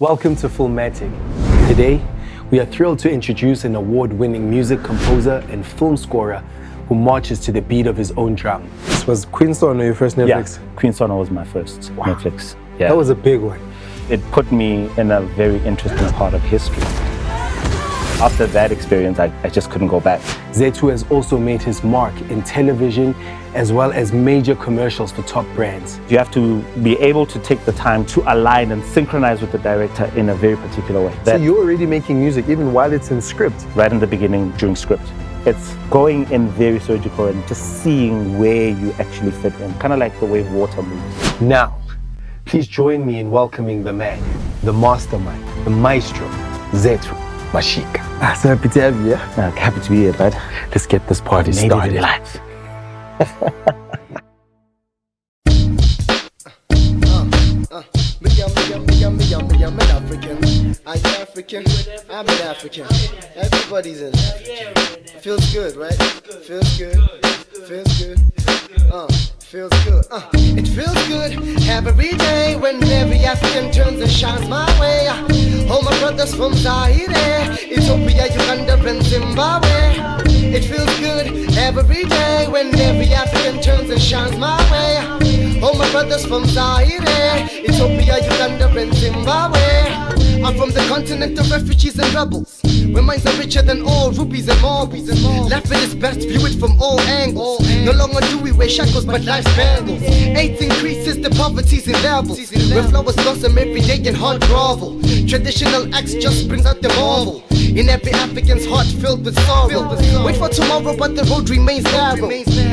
Welcome to Filmatic. Today, we are thrilled to introduce an award-winning music composer and film scorer who marches to the beat of his own drum. This was Queenstone or your first Netflix? Yeah, Queenstone was my first Netflix. Yeah. That was a big one. It put me in a very interesting part of history. After that experience, I just couldn't go back. Zethu has also made his mark in television as well as major commercials for top brands. You have to be able to take the time to align and synchronize with the director in a very particular way. So you're already making music even while it's in script? Right in the beginning, during script. It's going in very surgical and just seeing where you actually fit in, kind of like the way water moves. Now, please join me in welcoming the man, the mastermind, the maestro, Zethu, Mashika. So happy to have you. Happy to be here, bud. Let's get this party started. I'm an African. Everybody's an African. Feels good, right? Feels good. Feels good. Feels good. It feels good every day when every African turns and shines my way. All my brothers from Zaire, Ethiopia, Uganda, and Zimbabwe. It feels good every day when every African turns and shines my way. All my brothers from Zaire, Ethiopia, Uganda, and Zimbabwe. I'm from the continent of refugees and rebels, where minds are richer than all rubies and marbles. Life at its best, view it from all angles. No longer do we wear shackles, but life's bangles. AIDS increases, the poverty's in levels, where flowers blossom every day in hard grovel. Traditional acts just brings out the marvel in every African's heart filled with sorrow. Wait for tomorrow, but the road remains narrow.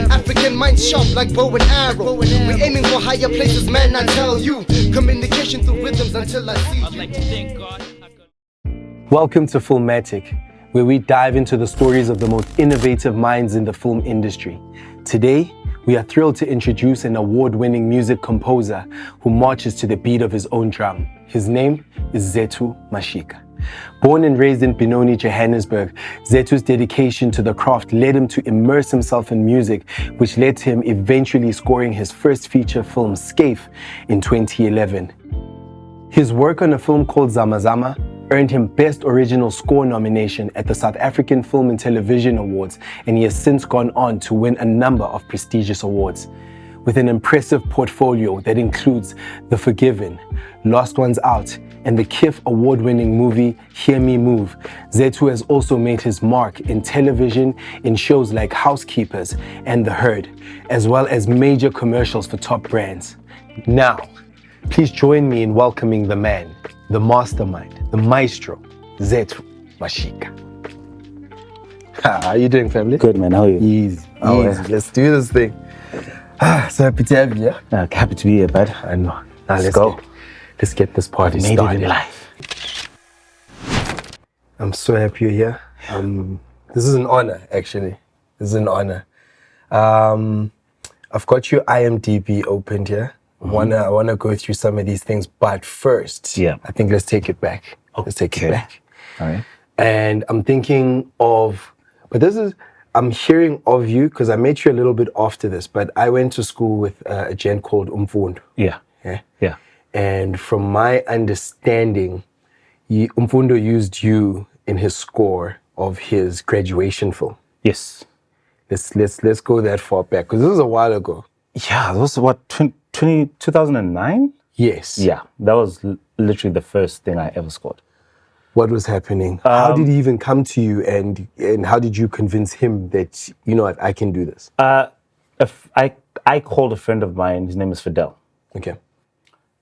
African minds sharp like bow and arrow. We're aiming for higher places, man, I tell you. Communication through rhythms until I see you. Welcome to Filmatic, where we dive into the stories of the most innovative minds in the film industry. Today, we are thrilled to introduce an award-winning music composer who marches to the beat of his own drum. His name is Zethu Mashika. Born and raised in Benoni, Johannesburg, Zethu's dedication to the craft led him to immerse himself in music, which led to him eventually scoring his first feature film, Scaife, in 2011. His work on a film called Zama Zama earned him Best Original Score nomination at the South African Film and Television Awards, and he has since gone on to win a number of prestigious awards. With an impressive portfolio that includes The Forgiven, Lost Ones Out, and the KIF award-winning movie Hear Me Move, Zethu has also made his mark in television in shows like Housekeepers and The Herd, as well as major commercials for top brands. Now, please join me in welcoming the man, the mastermind, the maestro, Zethu Mashika. How are you doing, family? Good, man. How are you? Easy. Let's do this thing. So happy to have you. Happy to be here, bud. I know. Now let's go. Let's get this party Made started. it in life. I'm so happy you're here. This is an honor, actually. This is an honor. I've got your IMDb opened here. I wanna go through some of these things, but first, I think let's take it back. Let's take it back. All right. And I'm thinking of, I'm hearing of you because I met you a little bit after this, but I went to school with a gent called Umfundo. Yeah. And from my understanding, Umfundo used you in his score of his graduation film. Yes. Let's go that far back because this was a while ago. Yeah, that was what, 2009? Yes. Yeah, that was literally the first thing I ever scored. What was happening? How did he even come to you, and how did you convince him that, you know what, I can do this? I called a friend of mine, his name is Fidel. Okay.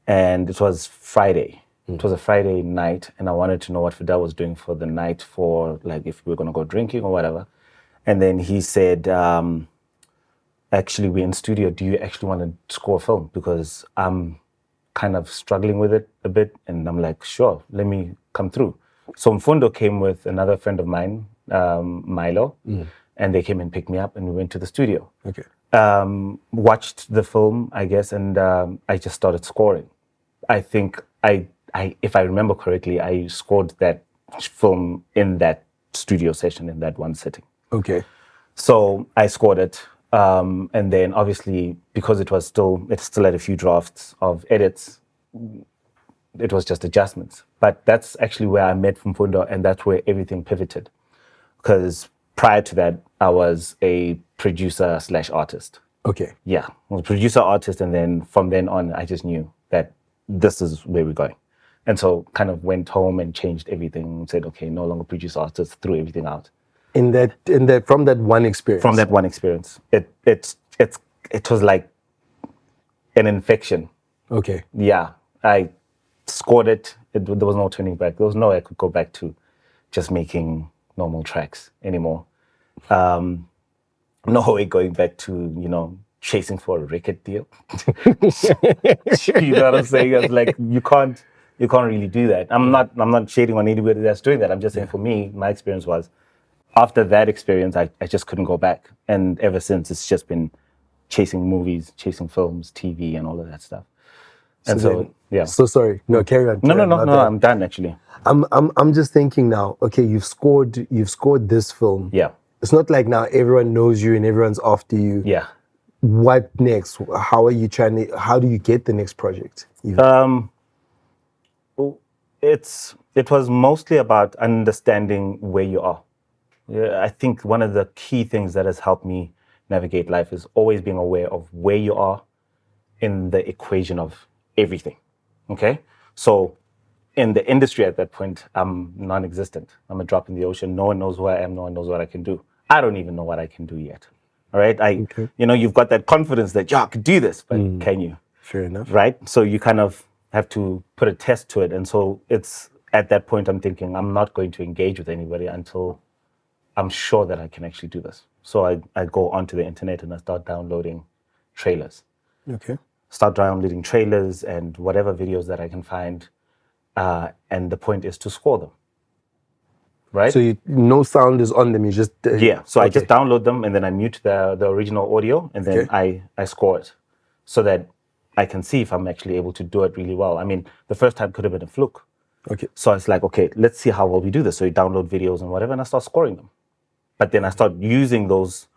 And it was Friday. It was a Friday night, and I wanted to know what Fidel was doing for the night, for like if we were going to go drinking or whatever. And then he said, actually, we're in studio. Do you actually want to score a film? Because I'm kind of struggling with it a bit. And I'm like, sure, let me come through. So Mfundo came with another friend of mine, Milo, and they came and picked me up, and we went to the studio. Okay. Watched the film, I guess, and I just started scoring. I think if I remember correctly, I scored that film in that studio session in that one sitting. Okay. So I scored it. And then obviously, because it still had a few drafts of edits, it was just adjustments. But that's actually where I met Mfundo, and that's where everything pivoted. Because prior to that, I was a producer / artist. Okay. Yeah, I was a producer, artist, and then from then on, I just knew that this is where we're going. And so kind of went home and changed everything and said, okay, no longer producer, artist, threw everything out. From that one experience. From that one experience. It was like an infection. Okay. Yeah, I scored it. There was no turning back. There was no way I could go back to just making normal tracks anymore. No way going back to, chasing for a record deal. You know what I'm saying? It's like you can't really do that. I'm not shading on anybody that's doing that. I'm just saying for me, my experience was after that experience, I just couldn't go back. And ever since, it's just been chasing movies, chasing films, TV, and all of that stuff. And so yeah. So sorry. No, carry on. No, I'm done actually. I'm just thinking now, okay, you've scored this film. Yeah. It's not like now everyone knows you and everyone's after you. Yeah. What next? How do you get the next project? It was mostly about understanding where you are. Yeah, I think one of the key things that has helped me navigate life is always being aware of where you are in the equation of everything. Okay? So in the industry at that point, I'm non-existent. I'm a drop in the ocean. No one knows who I am. No one knows what I can do. I don't even know what I can do yet. All right? You've got that confidence that, I could do this, but can you? Fair enough. Right? So you kind of have to put a test to it. And so it's at that point I'm thinking I'm not going to engage with anybody until I'm sure that I can actually do this. So I go onto the internet and I start downloading trailers. Okay. Start downloading trailers and whatever videos that I can find. And the point is to score them. Right? So no sound is on them. You just... So I just download them and then I mute the original audio and then I score it so that I can see if I'm actually able to do it really well. I mean, the first time could have been a fluke. Okay. So it's like, okay, let's see how well we do this. So you download videos and whatever and I start scoring them. But then I start using those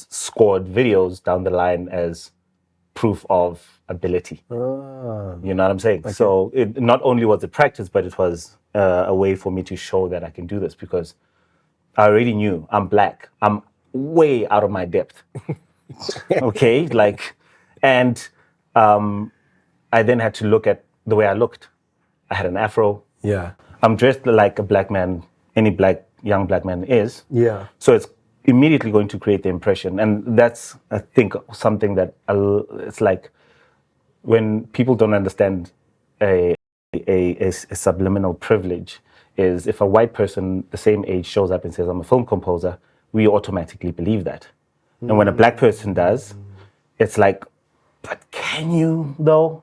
scored videos down the line as proof of ability. You know what I'm saying? Okay. So it not only was it practice, but it was a way for me to show that I can do this because I already knew I'm black. I'm way out of my depth. Okay, and I then had to look at the way I looked. I had an afro. Yeah. I'm dressed like a black man, any young black man is. Yeah. So it's immediately going to create the impression. And that's, I think, something that it's like when people don't understand a subliminal privilege is if a white person the same age shows up and says, I'm a film composer, we automatically believe that. And when a black person does, it's like, but can you though?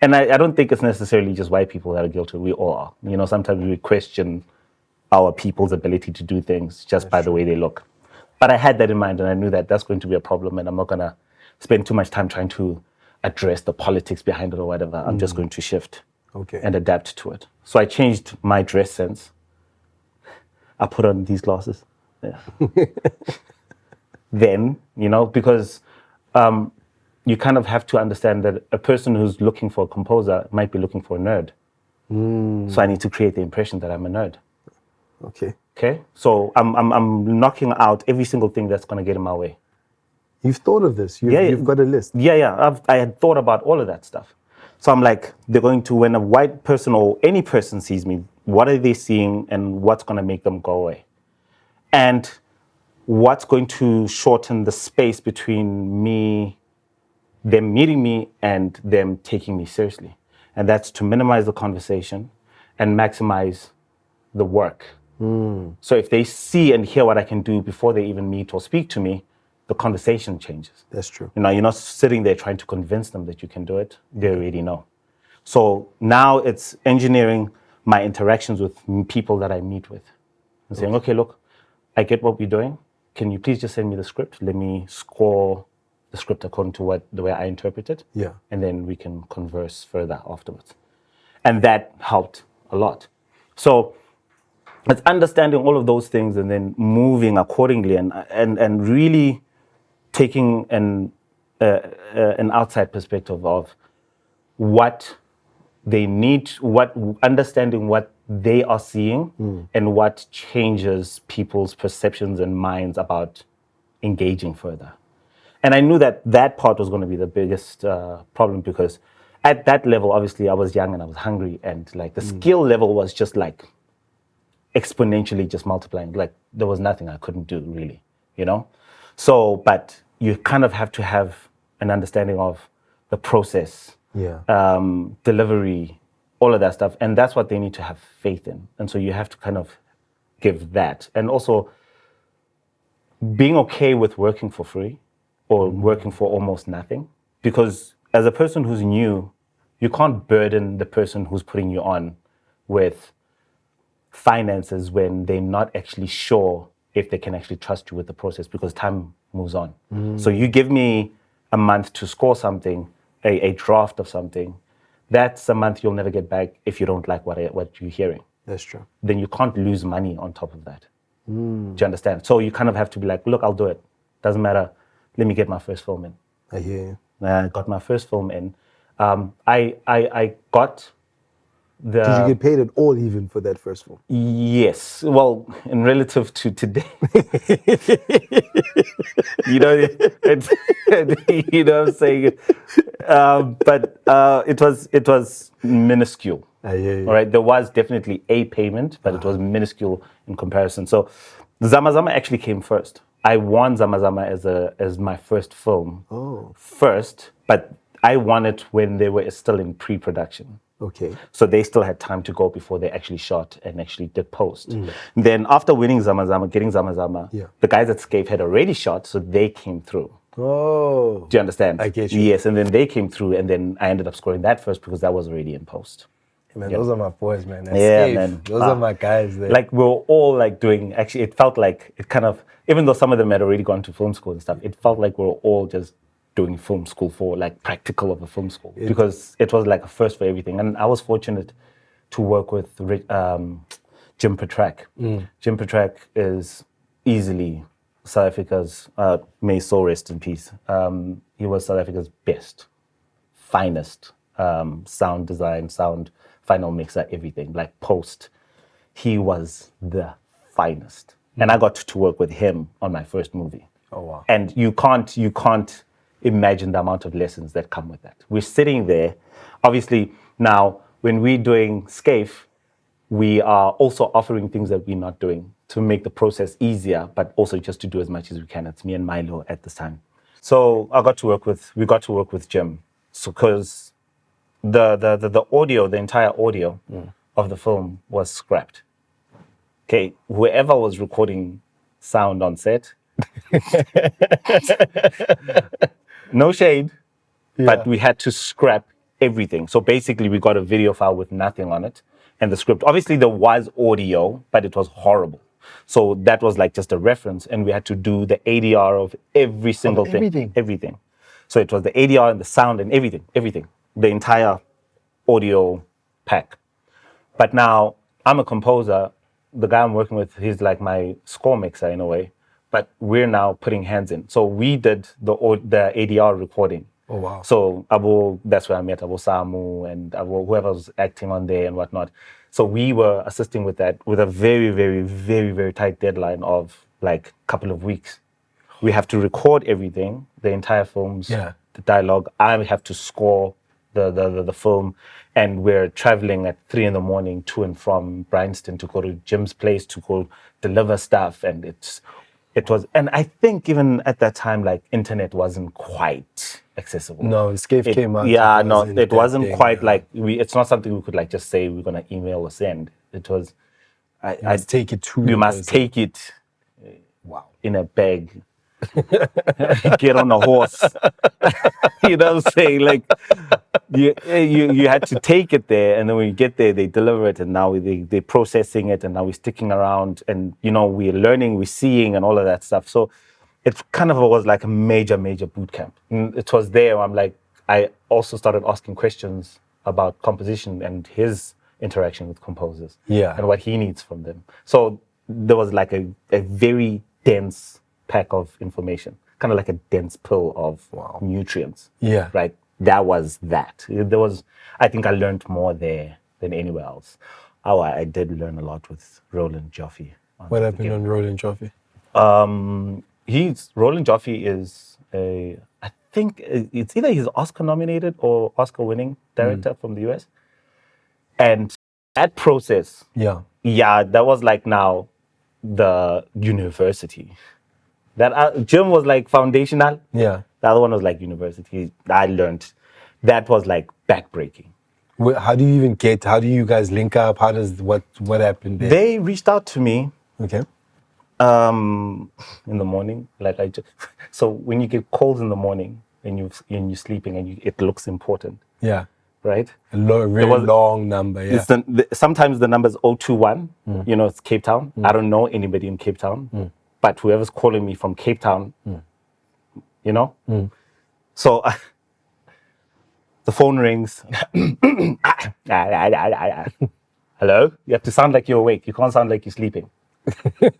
And I don't think it's necessarily just white people that are guilty. We all are. Sometimes we question our people's ability to do things just by the way they look. But I had that in mind and I knew that that's going to be a problem and I'm not going to spend too much time trying to address the politics behind it or whatever. I'm just going to shift and adapt to it. So I changed my dress sense. I put on these glasses. Yeah. Then, because you kind of have to understand that a person who's looking for a composer might be looking for a nerd. So I need to create the impression that I'm a nerd. Okay. So I'm knocking out every single thing that's going to get in my way. You've thought of this. You've got a list. Yeah. I had thought about all of that stuff. So I'm like, when a white person or any person sees me, what are they seeing and what's going to make them go away? And what's going to shorten the space between them meeting me and them taking me seriously. And that's to minimize the conversation and maximize the work. So if they see and hear what I can do before they even meet or speak to me, the conversation changes. That's true. You're not sitting there trying to convince them that you can do it. They already know. So now it's engineering my interactions with people that I meet with. And saying, okay, look, I get what we're doing. Can you please just send me the script? Let me score the script according to the way I interpret it. Yeah. And then we can converse further afterwards. And that helped a lot. So it's understanding all of those things and then moving accordingly and really taking an outside perspective of what they need, understanding what they are seeing and what changes people's perceptions and minds about engaging further. And I knew that that part was going to be the biggest problem, because at that level, obviously, I was young and I was hungry, and like the skill level was just like exponentially just multiplying. Like there was nothing I couldn't do, really, you know? So, but you kind of have to have an understanding of the process, delivery, all of that stuff. And that's what they need to have faith in. And so you have to kind of give that. And also being okay with working for free or working for almost nothing. Because as a person who's new, you can't burden the person who's putting you on with finances when they're not actually sure if they can actually trust you with the process, because time moves on. So you give me a month to score something, a draft of something, that's a month you'll never get back if you don't like what you're hearing. That's true. Then you can't lose money on top of that. Do you understand? So you kind of have to be like, look, I'll do it. Doesn't matter. Let me get my first film in. I hear you. I got my first film in. I got the... Did you get paid at all even for that first film? Yes. Well, in relative to today, you know, you know what I'm saying? But it was minuscule. I hear you. All right. There was definitely a payment, but it was minuscule in comparison. So Zama Zama actually came first. I won Zama Zama as my first film first, but I won it when they were still in pre-production. Okay. So they still had time to go before they actually shot and actually did post. Then after winning Zama Zama, getting Zama Zama, the guys at Scape had already shot, so they came through. Oh. Do you understand? I get you. Yes, and then they came through, and then I ended up scoring that first because that was already in post. Man, those are my boys, man. That's Yeah, Scape. man. Those are my guys there. Like we were all like doing, actually it felt like it kind of, even though some of them had already gone to film school and stuff, it felt like we were all just doing film school for like practical of a film school, because it was like a first for everything. And I was fortunate to work with Jim Petrak. Jim Petrak is easily South Africa's, may his soul rest in peace. He was South Africa's best, finest sound design, sound final mixer, everything, like post. He was the finest. And I got to work with him on my first movie. Oh, wow. And you can't imagine the amount of lessons that come with that. We're sitting there. Obviously, now, when we're doing SCAFE, we are also offering things that we're not doing to make the process easier, but also just to do as much as we can. It's me and Milo at this time. So we got to work with Jim. So because the audio, the entire audio of the film was scrapped. Okay, whoever was recording sound on set, no shade, but we had to scrap everything. So basically we got a video file with nothing on it and the script. Obviously there was audio, but it was horrible. So that was like just a reference, and we had to do the ADR of every single thing. Everything. So it was the ADR and the sound and everything. The entire audio pack. But now I'm a composer. The guy I'm working with, he's like my score mixer in a way. But we're now putting hands in. So we did the ADR recording. Oh, wow. So that's where I met Abu Samu and whoever was acting on there and whatnot. So we were assisting with that with a very, very, very, very tight deadline of like a couple of weeks. We have to record everything, the entire films, the dialogue. I have to score the film, and we're traveling at 3 a.m. to and from Bryanston to go to Jim's place to go deliver stuff, and it was, and I think even at that time, like internet wasn't quite accessible. No, Escape came out. Yeah, no, it wasn't quite like it's not something we could like just say we're gonna email or send. It was, I take it to you must take it. Wow. In a bag. Get on a horse. You know what I'm saying? Like you had to take it there, and then when you get there, they deliver it, and now they're processing it, and now we're sticking around, and you know, we're learning, we're seeing, and all of that stuff. So it kind of was like a major boot camp. And it was there where I'm like, I also started asking questions about composition and his interaction with composers, and what he needs from them. So there was like a very dense pack of information, kind of like a dense pill of nutrients, right? that was that. I think I learned more there than anywhere else. Oh, I did learn a lot with Roland Joffe. What happened on Roland Joffe? Roland Joffe is I think it's either he's Oscar nominated or Oscar winning director from the US. And that process, Yeah. that was like now the university. That Jim was like foundational. Yeah. The other one was like university. I learned that was like backbreaking. How do you guys link up? What happened there? They reached out to me Okay. in the morning. So when you get calls in the morning and you're sleeping and it looks important, Yeah. right? A really long number, yeah. Sometimes the number is 021, it's Cape Town. I don't know anybody in Cape Town, but whoever's calling me from Cape Town, So the phone rings. Hello? You have to sound like you're awake. You can't sound like you're sleeping.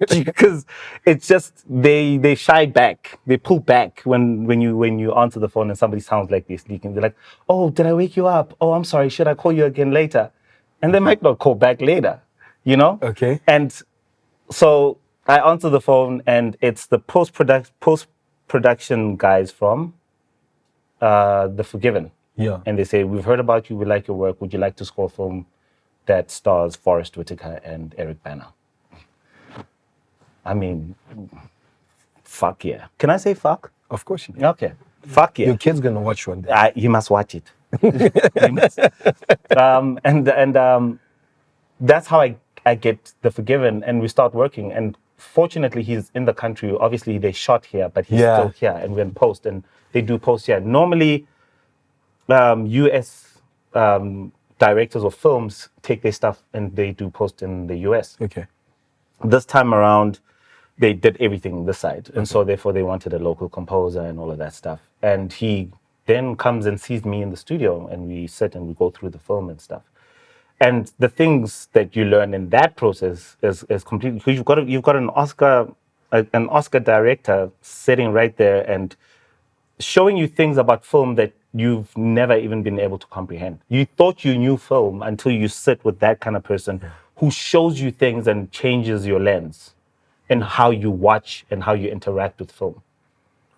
Because it's just, they shy back. They pull back when you answer the phone and somebody sounds like they're sleeping. They're like, oh, did I wake you up? Oh, I'm sorry. Should I call you again later? And they might not call back later, Okay. And so I answer the phone and it's the post-production guys from The Forgiven. Yeah. And they say, we've heard about you. We like your work. Would you like to score a film that stars Forrest Whitaker and Eric Bana? I mean, fuck yeah. Can I say fuck? Of course you do. Okay. Fuck yeah. Your kid's gonna watch one day. You must watch it. You must. That's how I get The Forgiven, and we start working. And fortunately, he's in the country. Obviously, they shot here, but he's still here, and we're in post, and they do post here. Normally, US directors of films take their stuff and they do post in the US. Okay. This time around, they did everything this side. And so therefore they wanted a local composer and all of that stuff. And he then comes and sees me in the studio and we sit and we go through the film and stuff. And the things that you learn in that process is completely, because you've got an Oscar director sitting right there and showing you things about film that you've never even been able to comprehend. You thought you knew film until you sit with that kind of person who shows you things and changes your lens in how you watch and how you interact with film.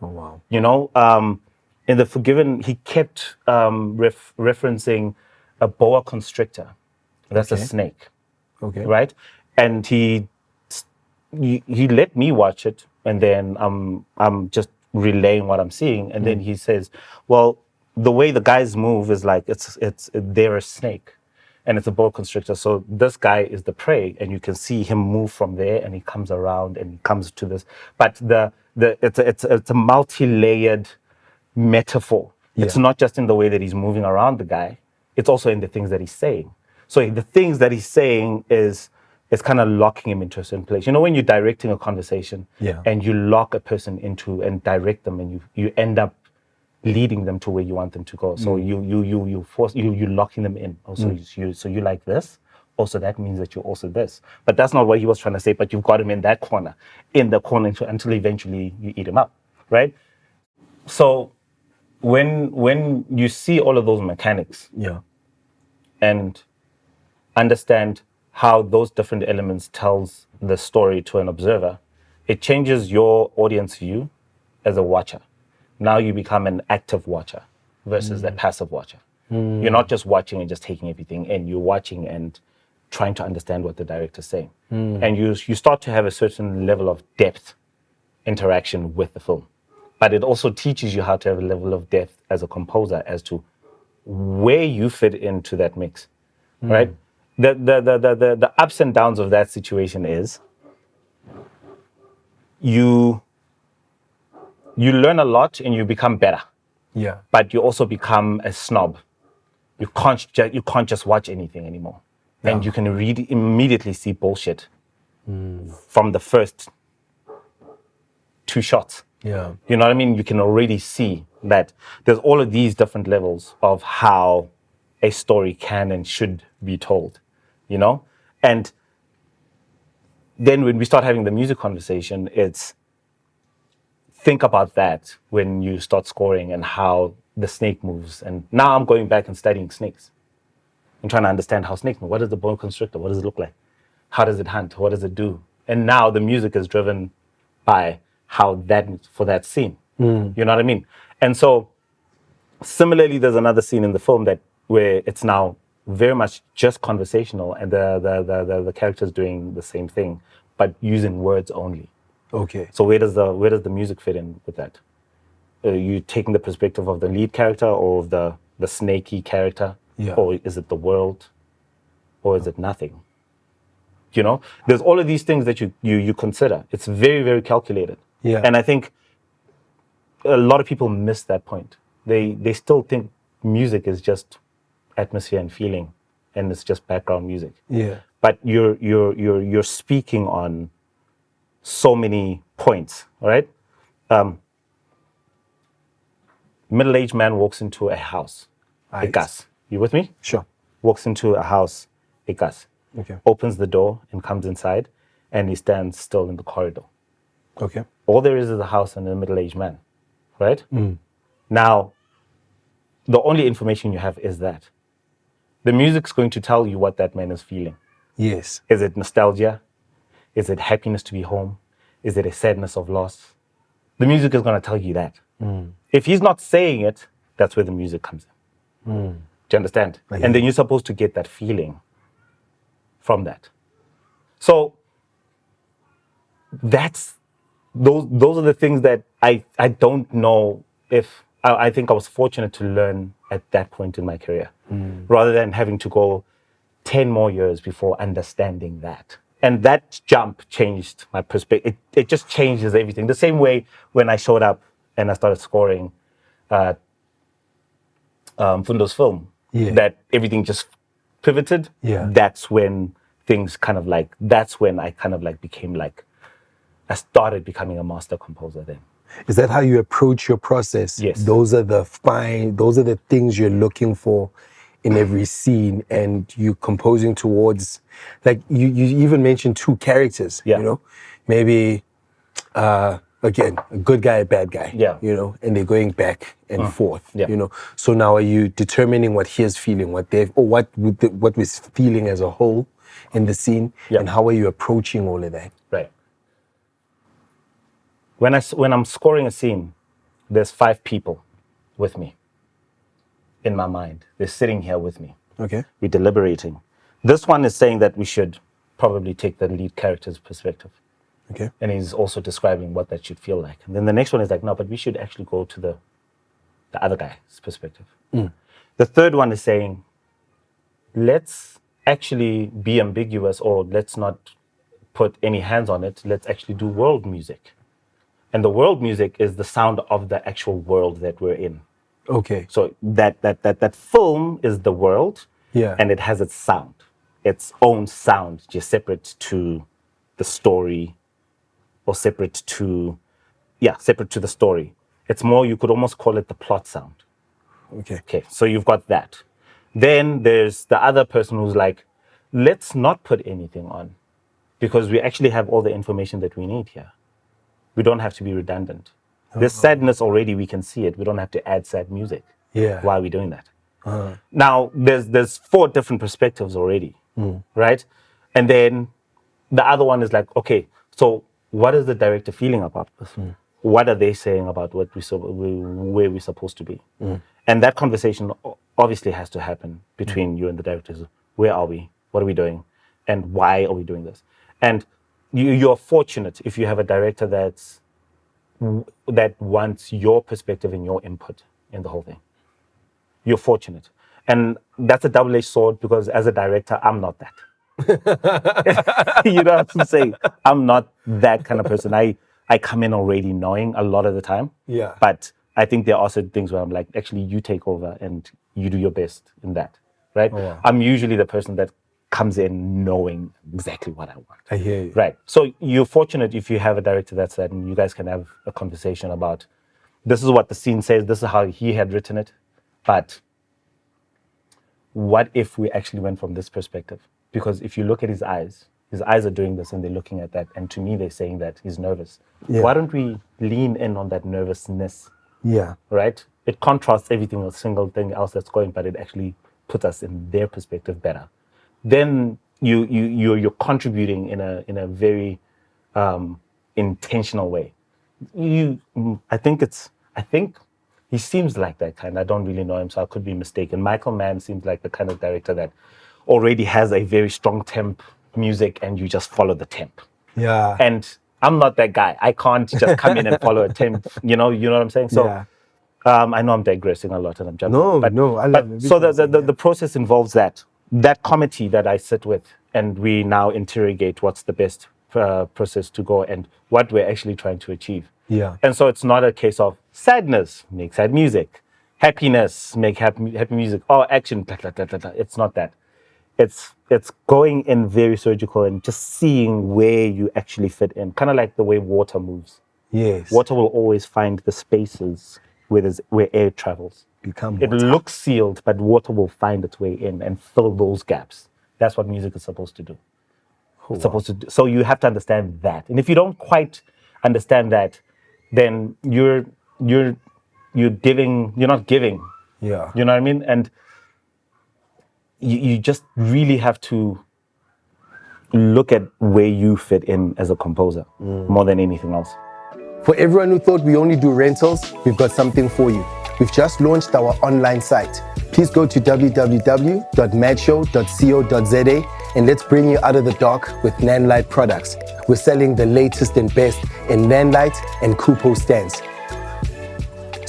Oh, wow. In The Forgiven, he kept referencing a boa constrictor. That's a snake. Okay. Right? And he let me watch it, and then I'm just relaying what I'm seeing, and then he says, well, the way the guys move is like they're a snake and it's a boa constrictor. So this guy is the prey, and you can see him move from there, and he comes around and he comes to this. But it's a multi-layered metaphor. Yeah. It's not just in the way that he's moving around the guy; it's also in the things that he's saying. So the things that he's saying is kind of locking him into a certain place. When you're directing a conversation, and you lock a person into and direct them, and you end up leading them to where you want them to go. So you force you locking them in. Also, so you like this. Also, that means that you're also this. But that's not what he was trying to say. But you've got him in the corner until eventually you eat him up, right? So when you see all of those mechanics, and understand how those different elements tells the story to an observer, it changes your audience view as a watcher. Now you become an active watcher versus a passive watcher. You're not just watching and just taking everything in. You're watching and trying to understand what the director's saying. And you start to have a certain level of depth interaction with the film. But it also teaches you how to have a level of depth as a composer as to where you fit into that mix, right? The ups and downs of that situation is you learn a lot and you become better. Yeah. But you also become a snob. You can't just watch anything anymore. Yeah. And you can immediately see bullshit from the first 2 shots. Yeah. You know what I mean? You can already see that there's all of these different levels of how a story can and should be told, And then when we start having the music conversation, it's think about that when you start scoring and how the snake moves. And now I'm going back and studying snakes and trying to understand how snakes move. What is the boa constrictor? What does it look like? How does it hunt? What does it do? And now the music is driven by how that for that scene. You know what I mean? And so similarly, there's another scene in the film where it's now very much just conversational, and the characters doing the same thing, but using words only. Okay. So where does the music fit in with that? You taking the perspective of the lead character or of the snaky character, or is it the world, or is it nothing? You know, there's all of these things that you consider. It's very, very calculated. Yeah. And I think a lot of people miss that point. They still think music is just atmosphere and feeling, and it's just background music. Yeah. But you're speaking on so many points, all right? Middle-aged man walks into a house, a Right. gas. You with me? Sure. Walks into a house, a gas. Okay. Opens the door and comes inside, and he stands still in the corridor. Okay. All there is a house and a middle-aged man, right? Now, the only information you have is that. The music's going to tell you what that man is feeling. Yes. Is it nostalgia? Is it happiness to be home? Is it a sadness of loss? The music is going to tell you that. If he's not saying it, that's where the music comes in. Do you understand? And then you're supposed to get that feeling from that. So those are the things that I don't know if I think I was fortunate to learn at that point in my career, rather than having to go 10 more years before understanding that. And that jump changed my perspective. It just changes everything. The same way when I showed up and I started scoring Fundo's film, that everything just pivoted. Yeah. That's when things that's when I became like, I started becoming a master composer then. Is that how you approach your process? Yes. Those are the things you're looking for in every scene, and you composing towards, like you even mentioned two characters, Yeah. you know, maybe again, a good guy, a bad guy, Yeah. you know, and they're going back and forth, Yeah. you know. So now are you determining what he's feeling, what we're feeling as a whole in the scene, Yeah. and how are you approaching all of that? Right. When I'm scoring a scene, there's 5 people with me in my mind. They're sitting here with me. Okay. We're deliberating. This one is saying that we should probably take the lead character's perspective. Okay. And he's also describing what that should feel like. And then the next one is like, no, but we should actually go to the other guy's perspective. The third one is saying, let's actually be ambiguous, or let's not put any hands on it. Let's actually do world music. And the world music is the sound of the actual world that we're in. Okay. So that film is the world, Yeah. and it has its own sound, just separate to the story, or separate to the story. It's more, you could almost call it the plot sound. Okay. Okay, so you've got that. Then there's the other person who's like, let's not put anything on, because we actually have all the information that we need here. We don't have to be redundant. There's sadness already, we can see it. We don't have to add sad music. Yeah. Why are we doing that? Now, there's 4 different perspectives already, right? And then the other one is like, okay, so what is the director feeling about this? What are they saying about where we're supposed to be? And that conversation obviously has to happen between you and the directors. Where are we? What are we doing? And why are we doing this? And you're fortunate if you have a director that wants your perspective and your input in the whole thing. You're fortunate. And that's a double-edged sword, because as a director, I'm not that. You know what I'm saying? I'm not that kind of person. I come in already knowing a lot of the time. Yeah. But I think there are also things where I'm like, actually, you take over and you do your best in that, right? Oh, wow. I'm usually the person that comes in knowing exactly what I want. I hear you. Right. So you're fortunate if you have a director that's that, and you guys can have a conversation about, this is what the scene says, this is how he had written it, but what if we actually went from this perspective? Because if you look at his eyes are doing this and they're looking at that, and to me they're saying that he's nervous. Yeah. Why don't we lean in on that nervousness, Yeah. right? it contrasts everything, a single thing else that's going, but it actually puts us in their perspective better. Then you're contributing in a very intentional way. I think he seems like that kind. I don't really know him, so I could be mistaken. Michael Mann seems like the kind of director that already has a very strong temp music, and you just follow the temp. Yeah. And I'm not that guy. I can't just come in and follow a temp. You know what I'm saying? So Yeah. I know I'm digressing a lot and I'm jumping. No, I love it. So the process involves that committee that I sit with, and we now interrogate what's the best process to go and what we're actually trying to achieve. Yeah. And so it's not a case of sadness, make sad music, happiness, make happy music, or action, blah, blah, blah, blah, blah. It's not that. It's going in very surgical and just seeing where you actually fit in, kind of like the way water moves. Yes. Water will always find the spaces where air travels. It looks sealed, but water will find its way in and fill those gaps. That's what music is supposed to do. It's supposed to do. So you have to understand that. And if you don't quite understand that, then you're not giving. Yeah. You know what I mean? And you just really have to look at where you fit in as a composer more than anything else. For everyone who thought we only do rentals, we've got something for you. We've just launched our online site. Please go to www.madshow.co.za and let's bring you out of the dark with Nanlite products. We're selling the latest and best in Nanlite and Kupo stands.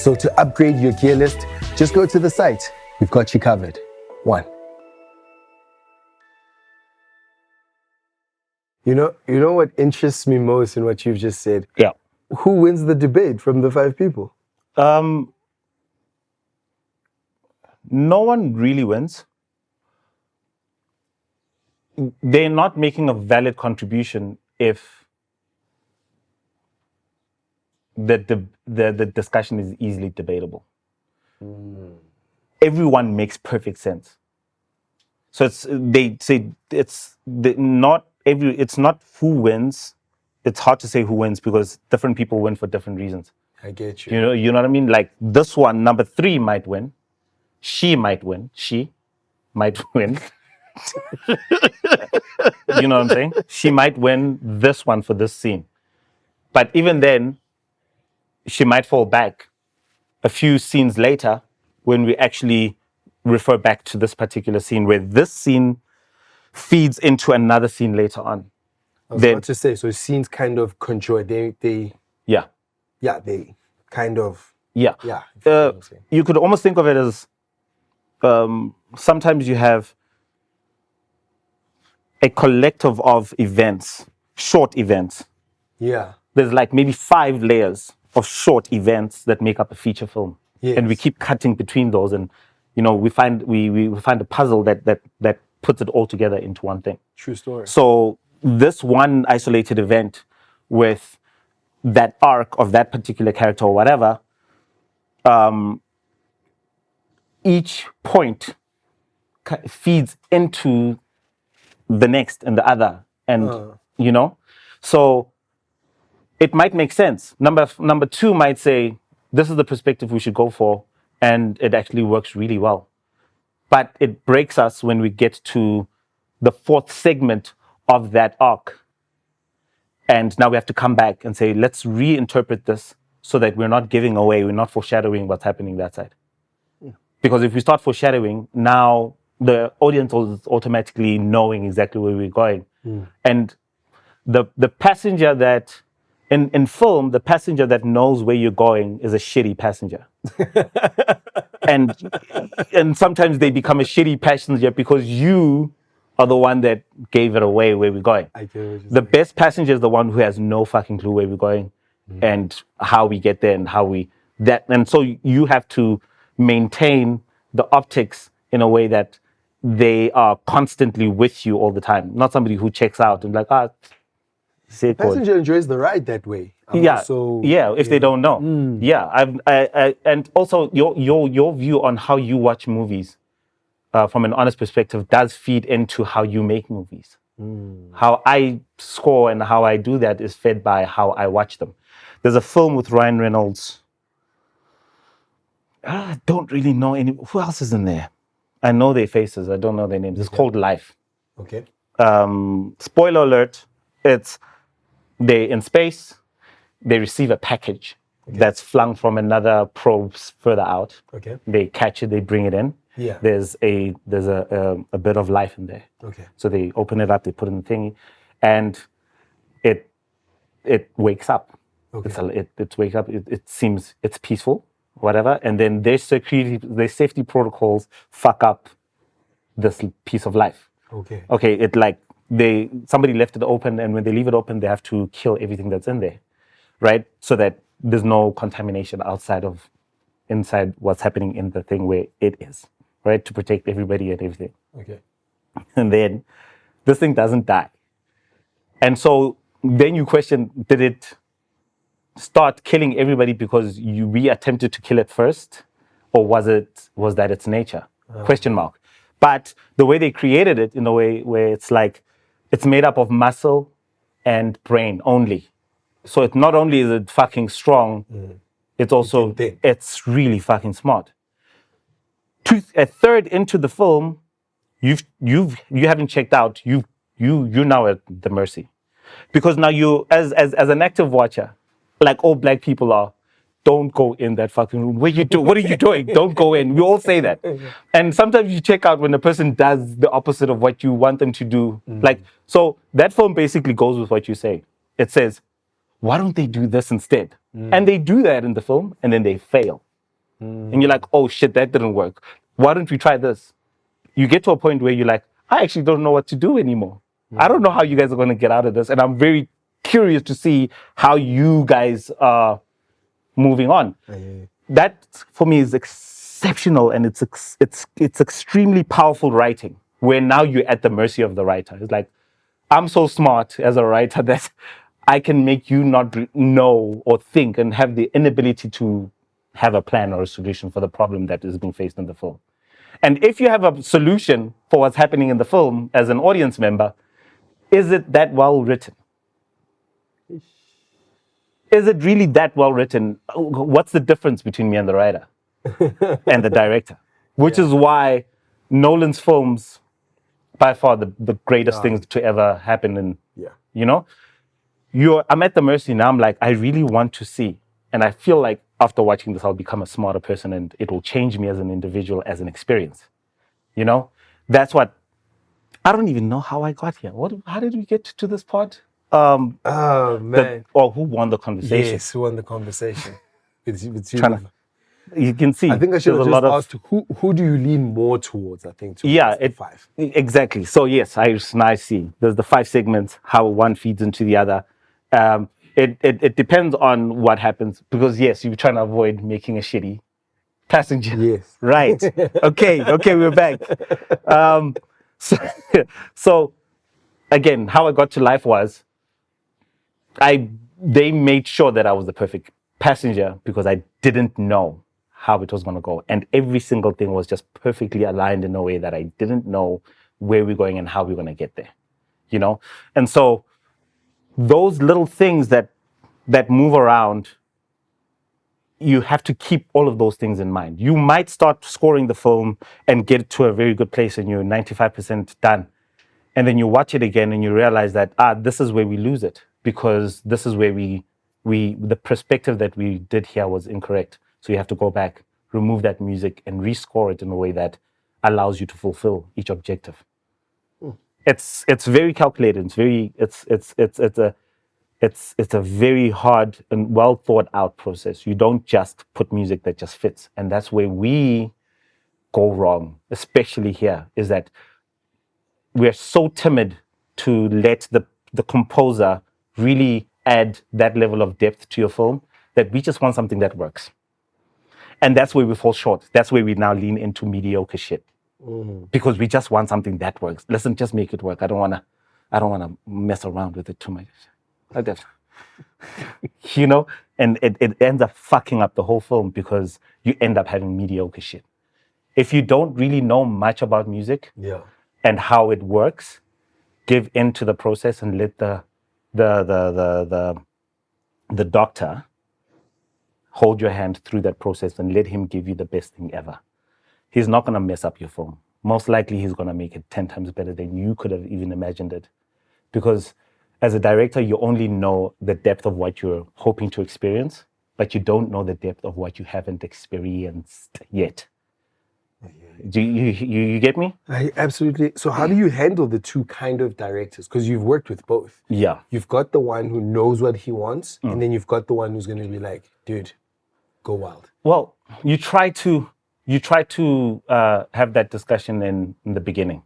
So to upgrade your gear list, just go to the site. We've got you covered. One. You know what interests me most in what you've just said? Yeah. Who wins the debate from the 5 people? No one really wins. They're not making a valid contribution if the discussion is easily debatable. Everyone makes perfect sense. So it's not who wins. It's hard to say who wins because different people win for different reasons. I get you. You know what I mean? Like this one, number 3 might win. She might win. She might win. You know what I'm saying? She might win this one for this scene. But even then, she might fall back a few scenes later when we actually refer back to this particular scene where this scene feeds into another scene later on. I was about to say, so scenes kind of conjoin. They kind of. Yeah. Yeah. You could almost think of it as sometimes you have a collective of events, short events. Yeah. There's like maybe 5 layers of short events that make up a feature film. Yes. And we keep cutting between those, and we find a puzzle that puts it all together into one thing. True story. So this one isolated event with that arc of that particular character or whatever, each point feeds into the next and the other, and so it might make sense. Number 2 might say this is the perspective we should go for, and it actually works really well. But it breaks us when we get to the 4th segment of that arc. And now we have to come back and say, let's reinterpret this so that we're not giving away, we're not foreshadowing what's happening that side. Yeah. Because if we start foreshadowing, now the audience is automatically knowing exactly where we're going. And the passenger that, in film, the passenger that knows where you're going is a shitty passenger. and sometimes they become a shitty passenger because you are the one that gave it away where we're going. The best passenger is the one who has no fucking clue where we're going and how we get there and and so you have to maintain the optics in a way that they are constantly with you all the time. Not somebody who checks out and like, the passenger enjoys the ride that way. If they don't know. And also your view on how you watch movies from an honest perspective does feed into how you make movies. How I score and how I do that is fed by how I watch them. There's a film with Ryan Reynolds. I don't really know any. Who else is in there? I know their faces. I don't know their names. It's called Life. Okay. Spoiler alert, it's they're in space, they receive a package that's flung from another probe further out. Okay. They catch it, they bring it in. Yeah. There's a bit of life in there. Okay. So they open it up, they put in the thingy, and it wakes up. Okay. It wakes up. It seems it's peaceful, whatever. And then their safety protocols fuck up this piece of life. Okay. Okay, somebody left it open, and when they leave it open, they have to kill everything that's in there, right? So that there's no contamination inside what's happening in the thing where it is, right? To protect everybody and everything. Okay. And then this thing doesn't die. And so then you question, did it start killing everybody because we attempted to kill it first? Or was that its nature? Question mark. But the way they created it in a way where it's like, it's made up of muscle and brain only. So it not only is it fucking strong, it's also, it's really fucking smart. A third into the film, you haven't checked out, you're now at the mercy. Because now you, as an active watcher, like all black people are, don't go in that fucking room. What are you doing? Don't go in. We all say that. And sometimes you check out when a person does the opposite of what you want them to do. Like, so that film basically goes with what you say. It says, why don't they do this instead? And they do that in the film, and then they fail. And you're like, oh shit, that didn't work. Why don't we try this? You get to a point where you're like, I actually don't know what to do anymore. I don't know how you guys are going to get out of this. And I'm very curious to see how you guys are moving on. That for me is exceptional, and it's extremely powerful writing, where now you're at the mercy of the writer. It's like, I'm so smart as a writer that I can make you not know or think and have the inability to have a plan or a solution for the problem that is being faced in the film. And if you have a solution for what's happening in the film as an audience member, is it that well written? Is it really that well written? What's the difference between me and the writer and the director? Which is why Nolan's films, by far the greatest things to ever happen. And, you know, I'm at the mercy now. I'm like, I really want to see. And I feel like after watching this, I'll become a smarter person, and it will change me as an individual, as an experience. You know, that's what, I don't even know how I got here. How did we get to this part? Oh man! Who won the conversation? Yes, who won the conversation? It's you. You can see. I think I should have just asked who do you lean more towards? I think. Five. Exactly. So yes, I see. There's the 5 segments. How one feeds into the other. It depends on what happens, because yes, you're trying to avoid making a shitty passenger. Yes. Right. Okay, we're back. So again, how I got to life was, they made sure that I was the perfect passenger, because I didn't know how it was going to go. And every single thing was just perfectly aligned in a way that I didn't know where we're going and how we're going to get there, you know? And so those little things that move around, you have to keep all of those things in mind. You might start scoring the film and get to a very good place and you're 95% done. And then you watch it again and you realize that, this is where we lose it, because this is where the perspective that we did here was incorrect. So you have to go back, remove that music, and rescore it in a way that allows you to fulfill each objective. It's very calculated. It's a very hard and well thought out process. You don't just put music that just fits. And that's where we go wrong, especially here, is that we're so timid to let the composer really add that level of depth to your film, that we just want something that works. And that's where we fall short. That's where we now lean into mediocre shit. Because we just want something that works. Listen, just make it work. I don't wanna mess around with it too much. Like that. You know? And it ends up fucking up the whole film, because you end up having mediocre shit. If you don't really know much about music and how it works, give in to the process and let the doctor hold your hand through that process and let him give you the best thing ever. He's not going to mess up your film. Most likely he's going to make it 10 times better than you could have even imagined it. Because as a director, you only know the depth of what you're hoping to experience, but you don't know the depth of what you haven't experienced yet. Do you get me? Absolutely. So how do you handle the two kind of directors? Because you've worked with both. Yeah. You've got the one who knows what he wants, and then you've got the one who's going to be like, dude, go wild. Well, you try to have that discussion in the beginning,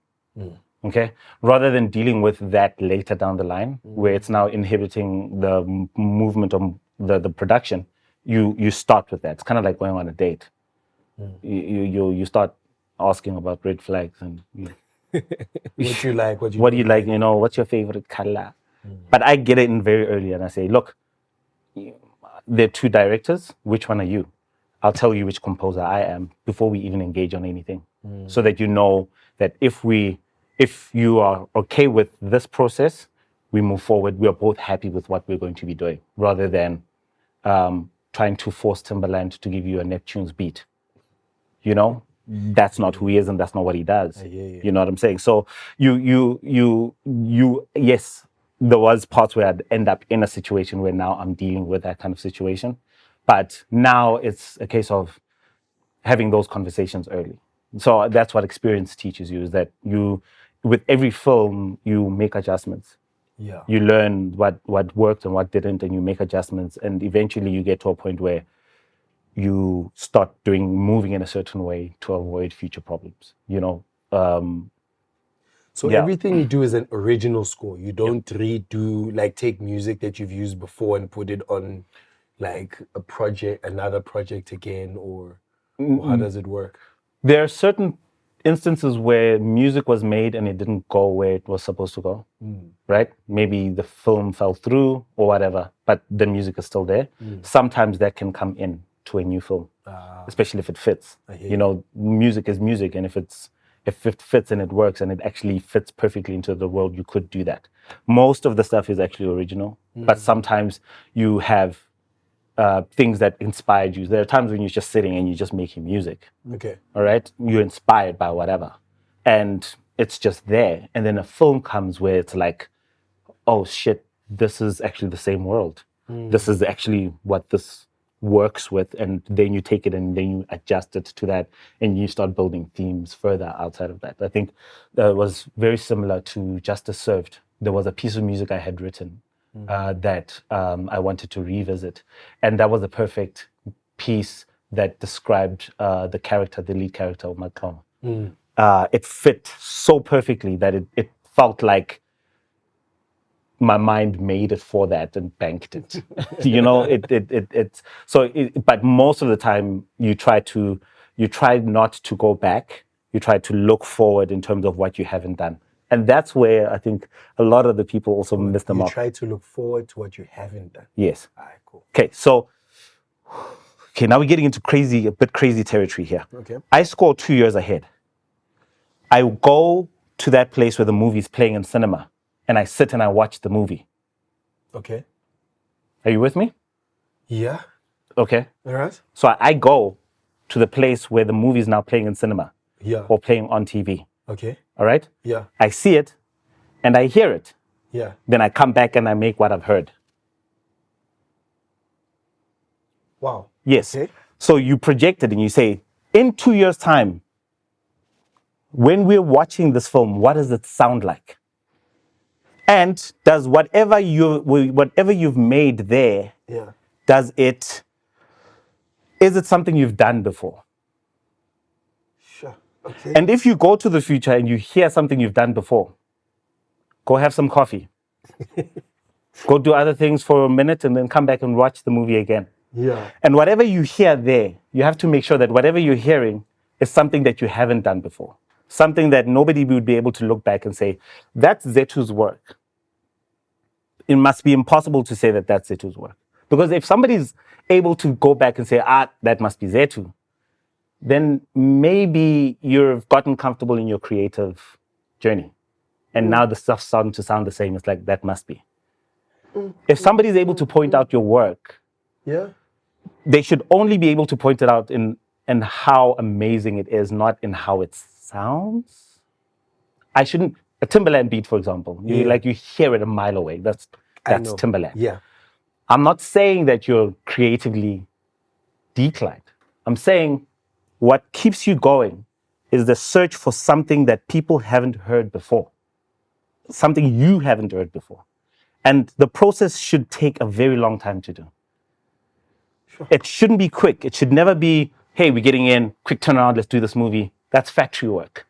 okay? Rather than dealing with that later down the line, where it's now inhibiting the movement of the production. You start with that. It's kind of like going on a date. You start asking about red flags and What you like, what do you like, what's your favorite color? But I get it in very early and I say, look, there are two directors. Which one are you? I'll tell you which composer I am before we even engage on anything, so that you know that if you are okay with this process, we move forward. We are both happy with what we're going to be doing, rather than trying to force Timberland to give you a Neptune's beat. That's not who he is, and that's not what he does. You know what I'm saying? So yes, there was parts where I'd end up in a situation where now I'm dealing with that kind of situation. But now it's a case of having those conversations early. So that's what experience teaches you, is that with every film, you make adjustments. Yeah. You learn what worked and what didn't, and you make adjustments. And eventually you get to a point where you start moving in a certain way to avoid future problems, So everything you do is an original score. You don't redo, like take music that you've used before and put it on like another project again, or how does it work? There are certain instances where music was made and it didn't go where it was supposed to go, right? Maybe the film fell through or whatever, but the music is still there. Sometimes that can come in to a new film, especially if it fits. Music is music, and if it fits and it works and it actually fits perfectly into the world, you could do that. Most of the stuff is actually original, but sometimes you have things that inspired you. There are times when you're just sitting and you're just making music. Okay. All right? You're inspired by whatever. And it's just there. And then a film comes where it's like, oh shit, this is actually the same world. This is actually what this works with. And then you take it and then you adjust it to that and you start building themes further outside of that. I think that was very similar to Justice Served. There was a piece of music I had written that I wanted to revisit. And that was a perfect piece that described the lead character of my clone. It fit so perfectly that it felt like my mind made it for that and banked it. But most of the time you try not to go back. You try to look forward in terms of what you haven't done. And that's where I think a lot of the people also miss them off. You try to look forward to what you haven't done. Yes. All right, cool. Okay, now we're getting into a bit crazy territory here. Okay. I score 2 years ahead. I go to that place where the movie's playing in cinema, and I sit and I watch the movie. Okay. Are you with me? Yeah. Okay. All right. So I go to the place where the movie is now playing in cinema. Yeah. Or playing on TV. Okay. All right? Yeah. I see it and I hear it. Yeah. Then I come back and I make what I've heard. Wow. Yes. Okay. So you project it and you say, in 2 years' time, when we're watching this film, what does it sound like? And does whatever you've made there, is it something you've done before? Sure. Okay. And if you go to the future and you hear something you've done before, go have some coffee. Go do other things for a minute and then come back and watch the movie again. Yeah. And whatever you hear there, you have to make sure that whatever you're hearing is something that you haven't done before. Something that nobody would be able to look back and say, that's Zethu's work. It must be impossible to say that that's Zethu's work. Because if somebody's able to go back and say, that must be Zethu, then maybe you've gotten comfortable in your creative journey. And now the stuff's starting to sound the same. It's like, that must be. If somebody's able to point out your work, they should only be able to point it out in how amazing it is, not in how it sounds. I shouldn't, a Timberland beat, for example, you hear it a mile away. That's Timberland. Yeah. I'm not saying that you're creatively declined. I'm saying what keeps you going is the search for something that people haven't heard before, something you haven't heard before. And the process should take a very long time to do. Sure. It shouldn't be quick. It should never be, hey, we're getting in, quick turnaround, let's do this movie. That's factory work.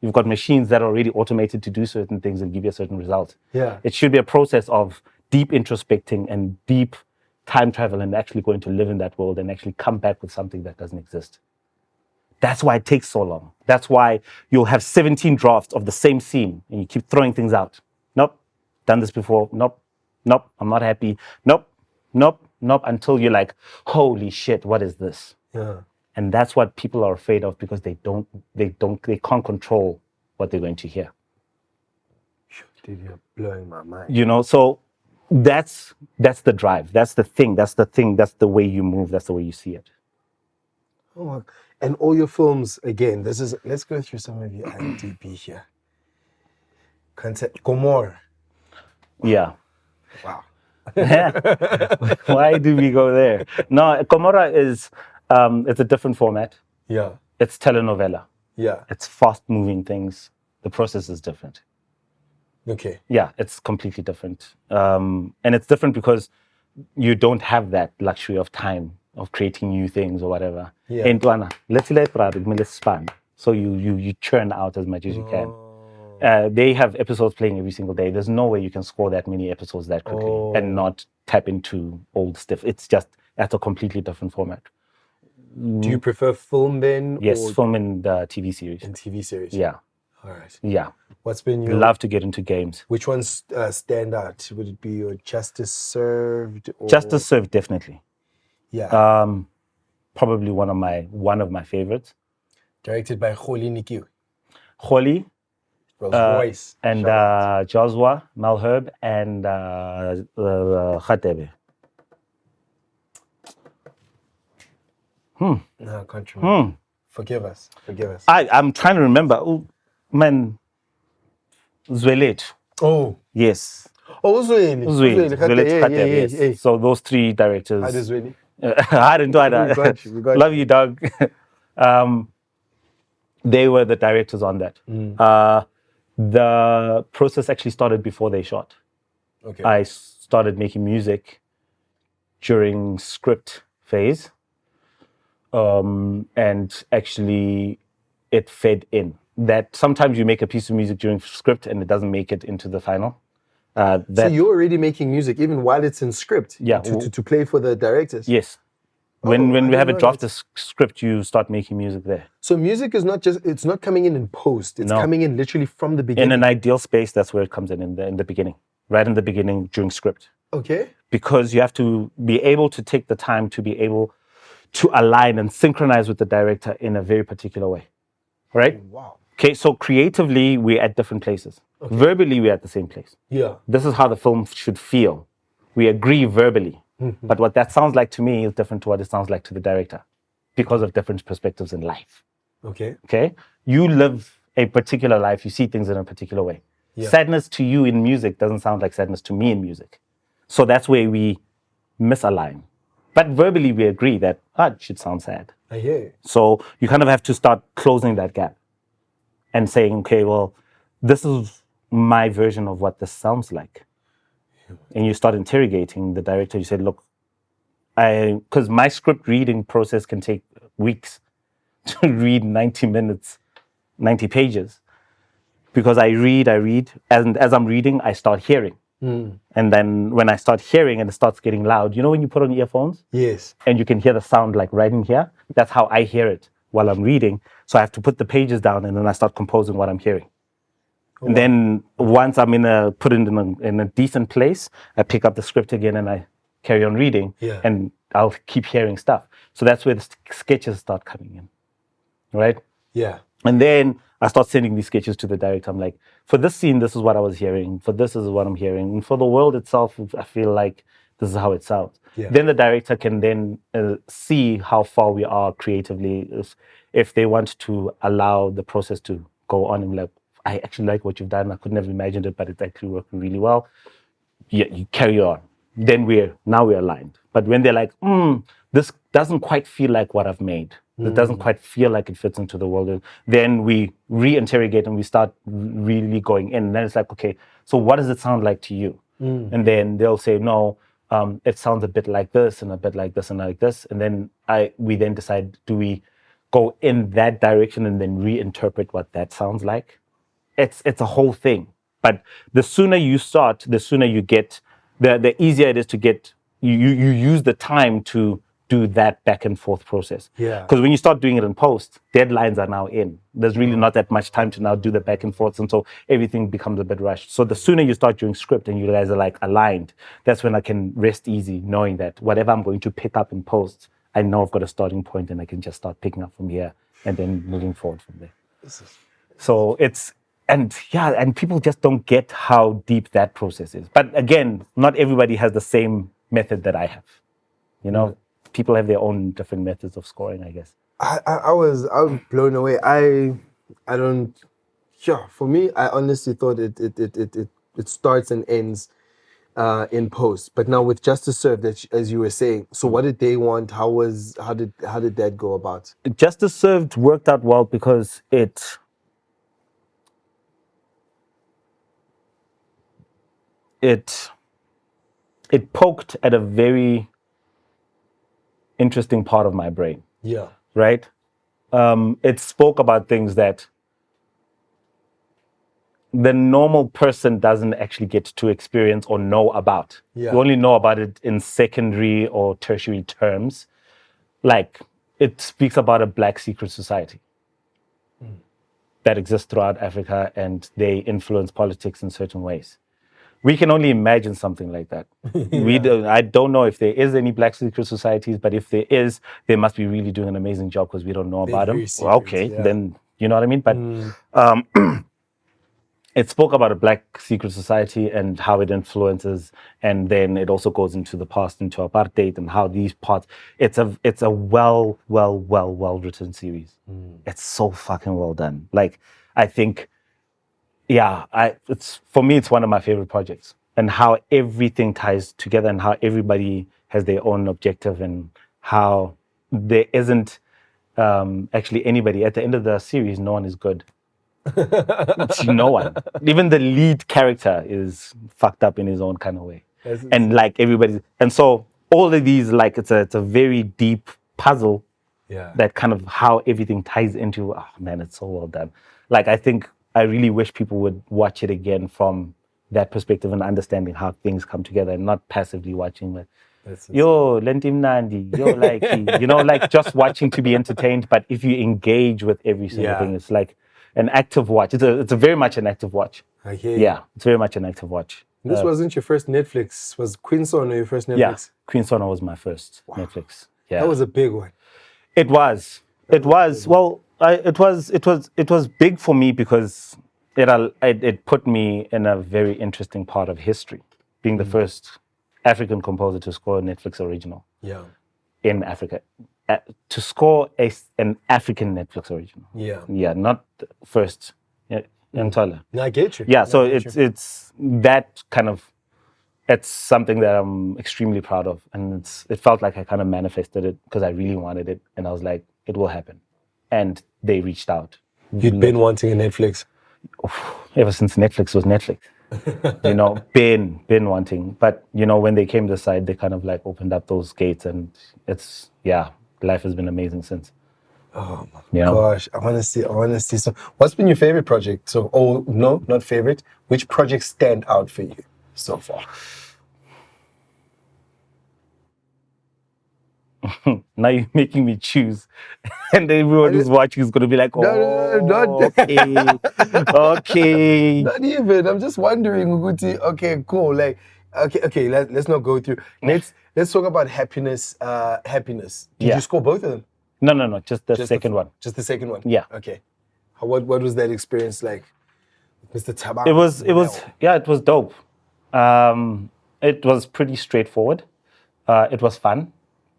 You've got machines that are already automated to do certain things and give you a certain result. Yeah. It should be a process of deep introspecting and deep time travel and actually going to live in that world and actually come back with something that doesn't exist. That's why it takes so long. That's why you'll have 17 drafts of the same scene and you keep throwing things out. Nope, done this before. Nope, I'm not happy. Nope, until you're like, holy shit, what is this? Yeah. And that's what people are afraid of because they can't control what they're going to hear. Dude, you're blowing my mind. You know, so that's the drive. That's the thing. That's the way you move. That's the way you see it. Oh, and all your films, again, let's go through some of your IMDb here. Concept, Gomorrah. Yeah. Wow. Why do we go there? No, Gomorrah is, it's a different format. Yeah. It's telenovela. Yeah. It's fast-moving things. The process is different. Okay. Yeah, it's completely different. And it's different because you don't have that luxury of time of creating new things or whatever. Yeah. So you churn out as much as you can. They have episodes playing every single day. There's no way you can score that many episodes that quickly and not tap into old stuff. It's just, that's a completely different format. Do you prefer film then? Yes, film and TV series. And TV series? Yeah. All right. Yeah. What's been your... Love to get into games. Which ones stand out? Would it be your Justice Served? Or... Justice Served, definitely. Yeah. Probably one of my favorites. Directed by Kholi Nikiwe. Kholi. Rolls-Royce. And Joshua Malherbe and Khatebe. No, I can't remember. Forgive us. I'm trying to remember. Oh, man. Zwelet. Oh. Yes. Oh, Zwelet. Yes. So those three directors. How does Zwelet? I didn't do that. We got Love you, dog. They were the directors on that. The process actually started before they shot. Okay. I started making music during script phase. And actually it fed in. That sometimes you make a piece of music during script and it doesn't make it into the final. So you're already making music even while it's in script? Yeah. To play for the directors? Yes. When we have a draft of script, you start making music there. So music is not just, it's not coming in post. It's coming in literally from the beginning. In an ideal space, that's where it comes in the beginning. Right in the beginning during script. Okay. Because you have to be able to take the time to be able to align and synchronize with the director in a very particular way. Right? Wow. Okay, so creatively, we're at different places. Okay. Verbally, we're at the same place. Yeah. This is how the film should feel. We agree verbally. Mm-hmm. But what that sounds like to me is different to what it sounds like to the director because of different perspectives in life. Okay. Okay? You live a particular life. You see things in a particular way. Yeah. Sadness to you in music doesn't sound like sadness to me in music. So that's where we misalign. But verbally, we agree that, it should sound sad. I hear you. So you kind of have to start closing that gap and saying, okay, well, this is my version of what this sounds like. And you start interrogating the director. You say, look, because my script reading process can take weeks to read 90 minutes, 90 pages. Because I read, and as I'm reading, I start hearing. And then when I start hearing and it starts getting loud, you know when you put on earphones? Yes. And you can hear the sound like right in here? That's how I hear it while I'm reading. So I have to put the pages down and then I start composing what I'm hearing. And then once I'm put in a decent place, I pick up the script again and I carry on reading. Yeah. And I'll keep hearing stuff. So that's where the sketches start coming in, right? Yeah. And then I start sending these sketches to the director. I'm like, for this scene, this is what I was hearing. For this is what I'm hearing. And for the world itself, I feel like this is how it sounds. Yeah. Then the director can then see how far we are creatively. If they want to allow the process to go on and like, I actually like what you've done. I could never imagined it, but it's actually working really well. Yeah, you carry on. Then we're aligned. But when they're like, this doesn't quite feel like what I've made. It doesn't quite feel like it fits into the world. Then we reinterrogate and we start really going in. And then it's like, okay, so what does it sound like to you? And then they'll say, no, it sounds a bit like this and a bit like this and like this. And then we then decide, do we go in that direction and then reinterpret what that sounds like? It's a whole thing. But the sooner you start, the sooner you get, the easier it is to get, you use the time to do that back and forth process. Yeah. Because when you start doing it in post, deadlines are now in. There's really not that much time to now do the back and forth. And so everything becomes a bit rushed. So the sooner you start doing script and you guys are like aligned, that's when I can rest easy knowing that whatever I'm going to pick up in post, I know I've got a starting point and I can just start picking up from here and then moving forward from there. So and people just don't get how deep that process is. But again, not everybody has the same method that I have. You know, people have their own different methods of scoring, I guess. I was blown away. For me, I honestly thought it starts and ends in post. But now with Justice Served, as you were saying, so what did they want? How did that go about? Justice Served worked out well because it poked at a very interesting part of my brain. Yeah. Right? It spoke about things that the normal person doesn't actually get to experience or know about. Yeah. You only know about it in secondary or tertiary terms. Like, it speaks about a Black secret society that exists throughout Africa, and they influence politics in certain ways. We can only imagine something like that. I don't know if there is any Black secret societies, but if there is, they must be really doing an amazing job because we don't know about them. Well, okay, then you know what I mean? But it spoke about a Black secret society and how it influences, and then it also goes into the past, into apartheid, and how these parts. It's a well written series. It's so fucking well done. Like, I think. Yeah, for me, it's one of my favorite projects, and how everything ties together and how everybody has their own objective and how there isn't actually anybody. At the end of the series, no one is good. No one. Even the lead character is fucked up in his own kind of way. And like everybody. And so all of these, like, it's a very deep puzzle that kind of how everything ties into, oh man, it's so well done. Like, I really wish people would watch it again from that perspective and understanding how things come together and not passively watching like, yo, Lentim Nandi, yo, like, you know, like just watching to be entertained. But if you engage with every single thing, it's like an active watch. It's a very much an active watch. I hear you. Yeah, it's very much an active watch. This wasn't your first Netflix. Was Queen Sona your first Netflix? Yeah, Queen Sona was my first Netflix. Yeah, that was a big one. It was. Well, it was big for me because it put me in a very interesting part of history, being the first African composer to score a Netflix original. Yeah. In Africa, to score an African Netflix original. Yeah. Yeah, not first. Yeah, no, I get you. Yeah, so it's that kind of. It's something that I'm extremely proud of, and it felt like I kind of manifested it because I really wanted it, and I was like, it will happen, and they reached out. You'd been wanting a Netflix ever since Netflix was Netflix. You know, been wanting, but you know, when they came this side, they kind of like opened up those gates, and life has been amazing since. Oh my gosh, I want to see. So, what's been your favorite project? So, no, not favorite. Which projects stand out for you so far? Now you're making me choose, and everyone who's watching is going to be like, no, okay. Not even. I'm just wondering, Uguti. Okay, cool. Like, okay. Let's not go through. Let's talk about happiness. Happiness. Did you score both of them? No. Just the second one. Just the second one. Yeah. Okay. What was that experience like, Mr. Tabang? It was dope. It was pretty straightforward. It was fun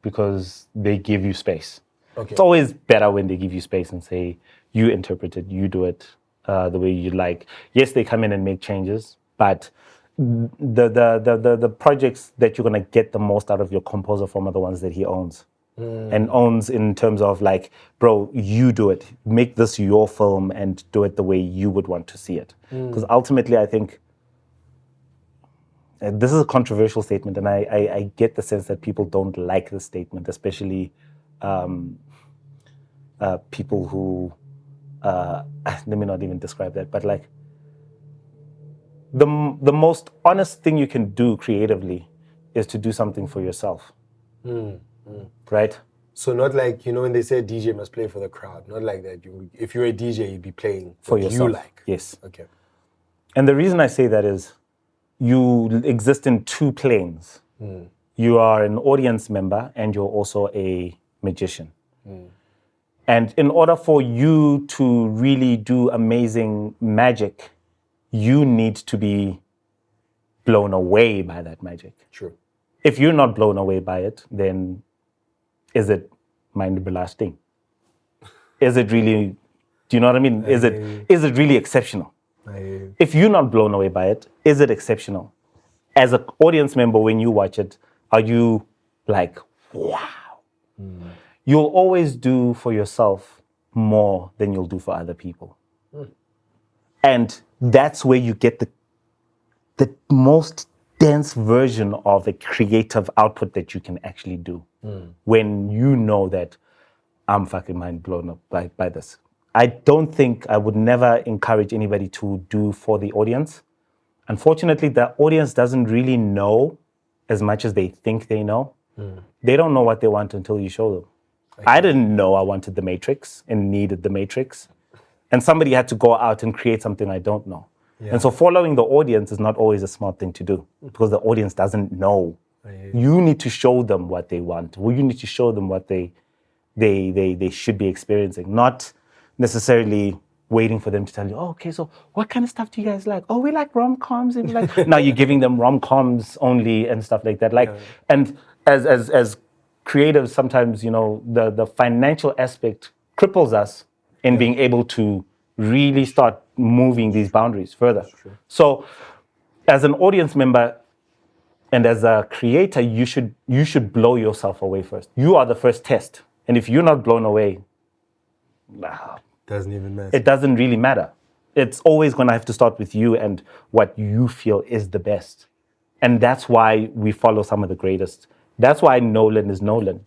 because they give you space. Okay. It's always better when they give you space and say, you interpret it, you do it the way you like. Yes, they come in and make changes, but the projects that you're going to get the most out of your composer from are the ones that he owns. And owns in terms of like, bro, you do it. Make this your film and do it the way you would want to see it. Because ultimately, I think this is a controversial statement, and I get the sense that people don't like this statement, especially people who, let me not even describe that, but like the most honest thing you can do creatively is to do something for yourself. Right? So not like, when they say a DJ must play for the crowd, not like that. If you're a DJ, you'd be playing For what yourself. you like. Yes. Okay. And the reason I say that is you exist in two planes. You are an audience member and you're also a magician. And in order for you to really do amazing magic, you need to be blown away by that magic. True. If you're not blown away by it, then is it mind blasting? Is it really, do you know what I mean? Is it really exceptional? If you're not blown away by it, is it exceptional? As an audience member, when you watch it, are you like, wow? You'll always do for yourself more than you'll do for other people. And that's where you get the most dense version of a creative output that you can actually do. When you know that I'm fucking mind blown up by this. I don't think, I would never encourage anybody to do for the audience. Unfortunately, the audience doesn't really know as much as they think they know. They don't know what they want until you show them. I didn't know I wanted the Matrix and needed the Matrix. And somebody had to go out and create something I don't know. And so following the audience is not always a smart thing to do because the audience doesn't know. You need to show them what they want. Well, you need to show them what they should be experiencing, not necessarily waiting for them to tell you, oh, okay, so what kind of stuff do you guys like? Oh, we like rom-coms. And like, now you're giving them rom-coms only and stuff like that. Like, and as creatives, sometimes, the financial aspect cripples us in being able to really start moving these boundaries further. So as an audience member and as a creator, you should blow yourself away first. You are the first test. And if you're not blown away, Doesn't even matter. it doesn't really matter. It's always going to have to start with you and what you feel is the best. And that's why we follow some of the greatest. That's why Nolan is Nolan.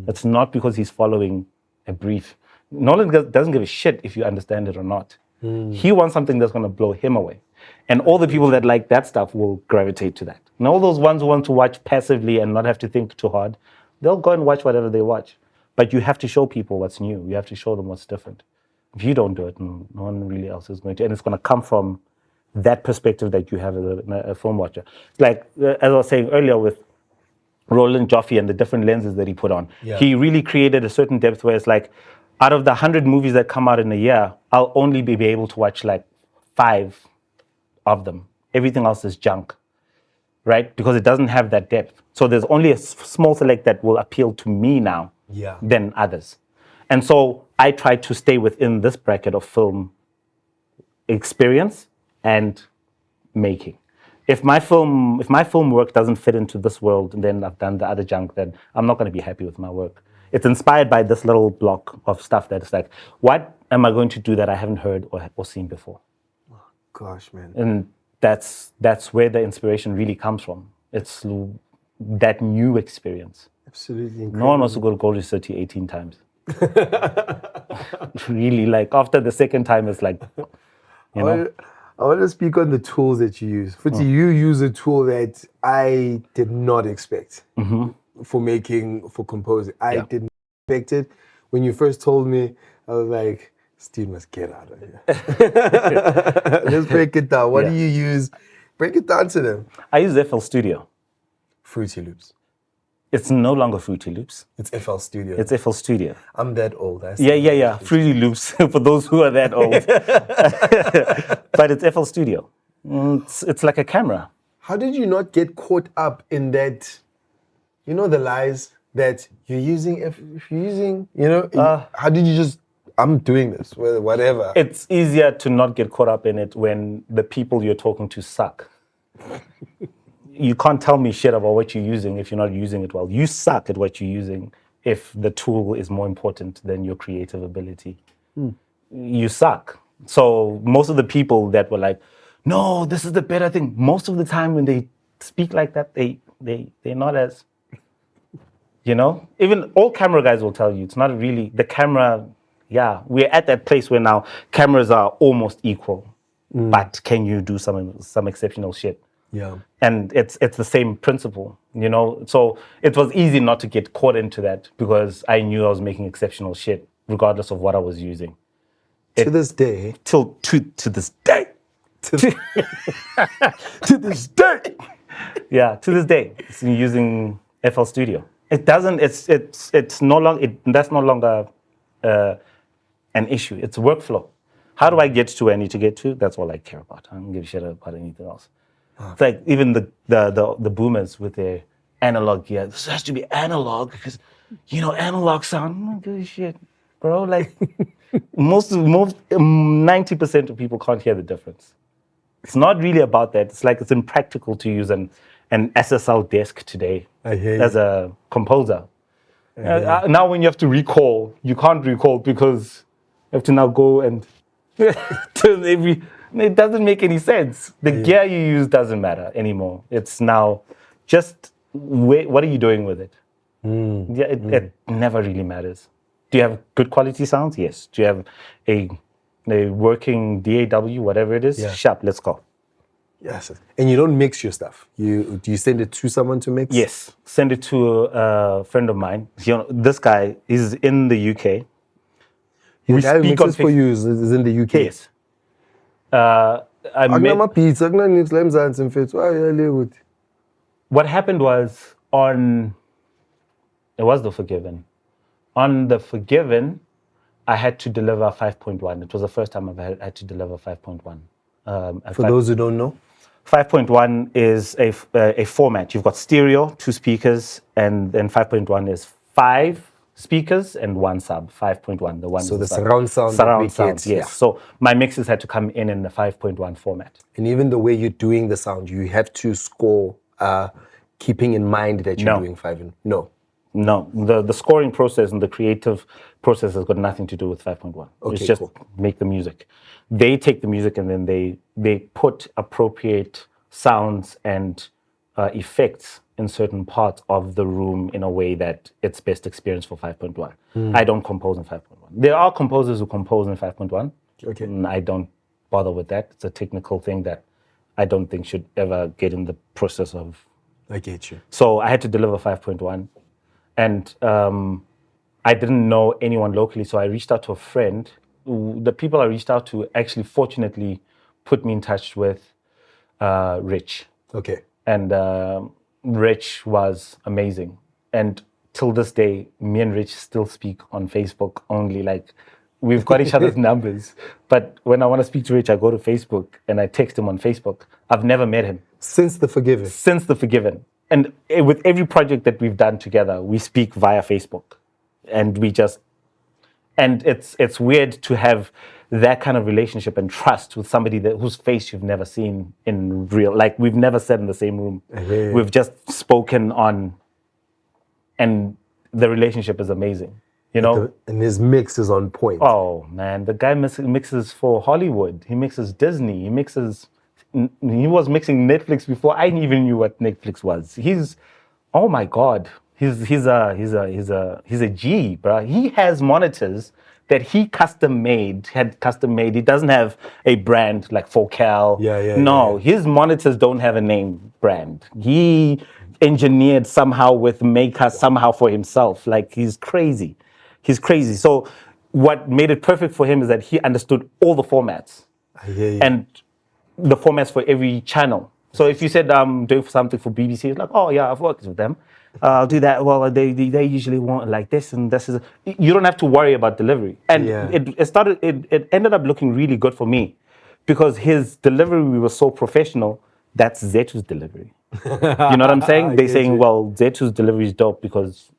It's not because he's following a brief. Nolan doesn't give a shit if you understand it or not. He wants something that's going to blow him away. And all the people that like that stuff will gravitate to that. And all those ones who want to watch passively and not have to think too hard, they'll go and watch whatever they watch. But you have to show people what's new. You have to show them what's different. If you don't do it, no one really else is going to. And it's going to come from that perspective that you have as a film watcher. Like, as I was saying earlier with Roland Joffe and the different lenses that he put on, he really created a certain depth where it's like, out of the 100 movies that come out in a year, I'll only be able to watch like 5 of them. Everything else is junk, right? Because it doesn't have that depth. So there's only a small select that will appeal to me now than others. And so I try to stay within this bracket of film experience and making. If my film work doesn't fit into this world and then I've done the other junk, then I'm not going to be happy with my work. It's inspired by this little block of stuff that's like, what am I going to do that I haven't heard or seen before? Oh, gosh, man. And that's where the inspiration really comes from. It's that new experience. Absolutely incredible. No one wants to go to Gold City 18 times. Really, like after the second time, it's like, you know. I want to speak on the tools that you use. Futhi, you use a tool that I did not expect for composing. I didn't expect it. When you first told me, I was like, Steve must get out of here. Let's break it down. What do you use? Break it down to them. I use FL Studio. Fruity Loops. It's no longer Fruity Loops. It's FL Studio. It's FL Studio. I'm that old. Yeah. Fruity Loops, for those who are that old. But it's FL Studio. It's like a camera. How did you not get caught up in that? You know the lies that you're using. If you're using, how did you just? I'm doing this, whatever. It's easier to not get caught up in it when the people you're talking to suck. You can't tell me shit about what you're using if you're not using it well. You suck at what you're using if the tool is more important than your creative ability. You suck. So most of the people that were like, no, this is the better thing. Most of the time when they speak like that, they're not as, even all camera guys will tell you, it's not really, the camera, we're at that place where now cameras are almost equal. But can you do some exceptional shit? Yeah. And it's the same principle, So it was easy not to get caught into that because I knew I was making exceptional shit regardless of what I was using. To this day. To this day. To this day. Yeah, to this day, it's using FL Studio. It doesn't. It's no longer. That's no longer an issue. It's workflow. How do I get to where I need to get to? That's all I care about. I don't give a shit about anything else. It's like even the boomers with their analog gear. This has to be analog because analog sound. I don't give a shit, bro. Like most 90% of people can't hear the difference. It's not really about that. It's like it's impractical to use an SSL desk today as a composer. Now when you have to recall, you can't recall because you have to now go and turn every... It doesn't make any sense. The gear you use doesn't matter anymore. It's now just what are you doing with it? It never really matters. Do you have good quality sounds? Yes. Do you have a working DAW, whatever it is? Yeah. Sharp, let's go. Yes. And you don't mix your stuff. Do you send it to someone to mix? Yes. Send it to a friend of mine. This guy is in the UK. The guy who mixes for you is in the UK? Yes. What happened was it was The Forgiven. On The Forgiven, I had to deliver 5.1. It was the first time I've had to deliver 5.1. For those who don't know? 5.1 is a format. You've got stereo, 2 speakers, and then 5.1 is 5 speakers and 1 sub, 5.1. The one. So the surround sound. Surround sound, yes. Yeah. So my mixes had to come in the 5.1 format. And even the way you're doing the sound, you have to score, keeping in mind that you're doing 5. No. The scoring process and the creative process has got nothing to do with 5.1. Okay, it's just make the music. They take the music and then they put appropriate sounds and effects in certain parts of the room in a way that it's best experience for 5.1. I don't compose in 5.1. There are composers who compose in 5.1. Okay. And I don't bother with that. It's a technical thing that I don't think should ever get in the process of. I get you. So I had to deliver 5.1. And I didn't know anyone locally, so I reached out to a friend. The people I reached out to actually, fortunately, put me in touch with Rich. Okay. And Rich was amazing. And till this day, me and Rich still speak on Facebook only. Like, we've got each other's numbers. But when I want to speak to Rich, I go to Facebook and I text him on Facebook. I've never met him. Since The Forgiven? Since The Forgiven. And with every project that we've done together, we speak via Facebook. And and it's weird to have that kind of relationship and trust with somebody whose face you've never seen in real, like we've never sat in the same room. We've just spoken on, and the relationship is amazing, And his mix is on point. Oh man, the guy mixes for Hollywood. He mixes Disney. He was mixing Netflix before I even knew what Netflix was. Oh my God. He's a G, bro. He has monitors that he had custom made. He doesn't have a brand like Focal. His monitors don't have a name brand. He engineered somehow with Maker somehow for himself. Like he's crazy. So what made it perfect for him is that he understood all the formats. And the formats for every channel. So if you said I'm doing something for BBC, it's like, oh yeah, I've worked with them. I'll do that. Well, they usually want like this and this is. You don't have to worry about delivery. And it ended up looking really good for me because his delivery was so professional that's Zethu's delivery. You know what I'm saying? They're saying, well, Zethu's delivery is dope because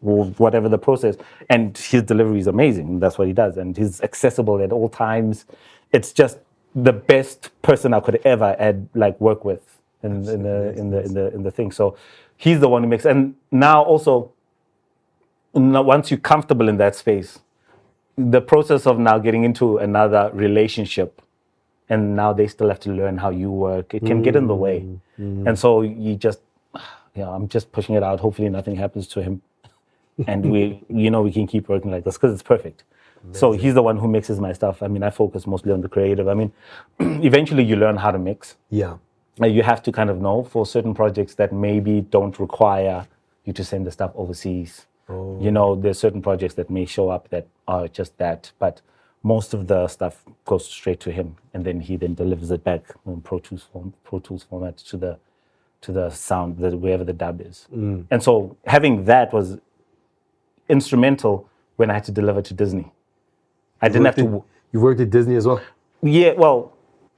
whatever the process, and his delivery is amazing. That's what he does, and he's accessible at all times. It's just the best person I could ever work with in the thing. So he's the one who makes. And now also, once you're comfortable in that space, the process of now getting into another relationship, and now they still have to learn how you work. It can get in the way, and so you just, I'm just pushing it out. Hopefully, nothing happens to him. And we can keep working like this because it's perfect. Amazing. So he's the one who mixes my stuff. I mean, I focus mostly on the creative. I mean, eventually you learn how to mix. Yeah. You have to kind of know for certain projects that maybe don't require you to send the stuff overseas. Oh. There's certain projects that may show up that are just that, but most of the stuff goes straight to him, and then he then delivers it back in Pro Tools format to the sound, wherever the dub is. And so having that was instrumental when I had to deliver to Disney. I didn't have to. You worked at Disney as well? Yeah, well,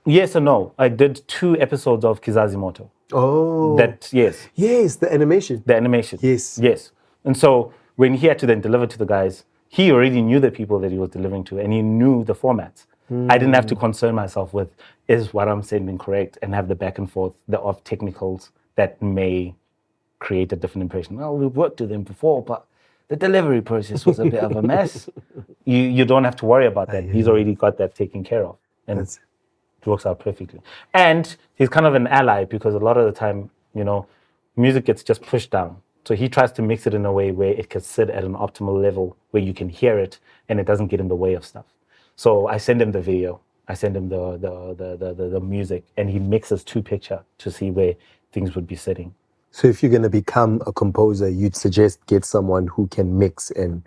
yes and no. I did 2 episodes of Kizazi Moto. Oh. Yes. Yes, the animation. Yes. And so when he had to then deliver to the guys, he already knew the people that he was delivering to, and he knew the formats. I didn't have to concern myself with, is what I'm sending correct, and have the back and forth of technicals that may create a different impression. Well, we've worked with him before, but the delivery process was a bit of a mess. You don't have to worry about that. He's already got that taken care of. And it works out perfectly. And he's kind of an ally because a lot of the time, music gets just pushed down. So he tries to mix it in a way where it can sit at an optimal level where you can hear it and it doesn't get in the way of stuff. So I send him the video, I send him the music, and he mixes to picture to see where things would be sitting. So if you're going to become a composer, you'd suggest get someone who can mix and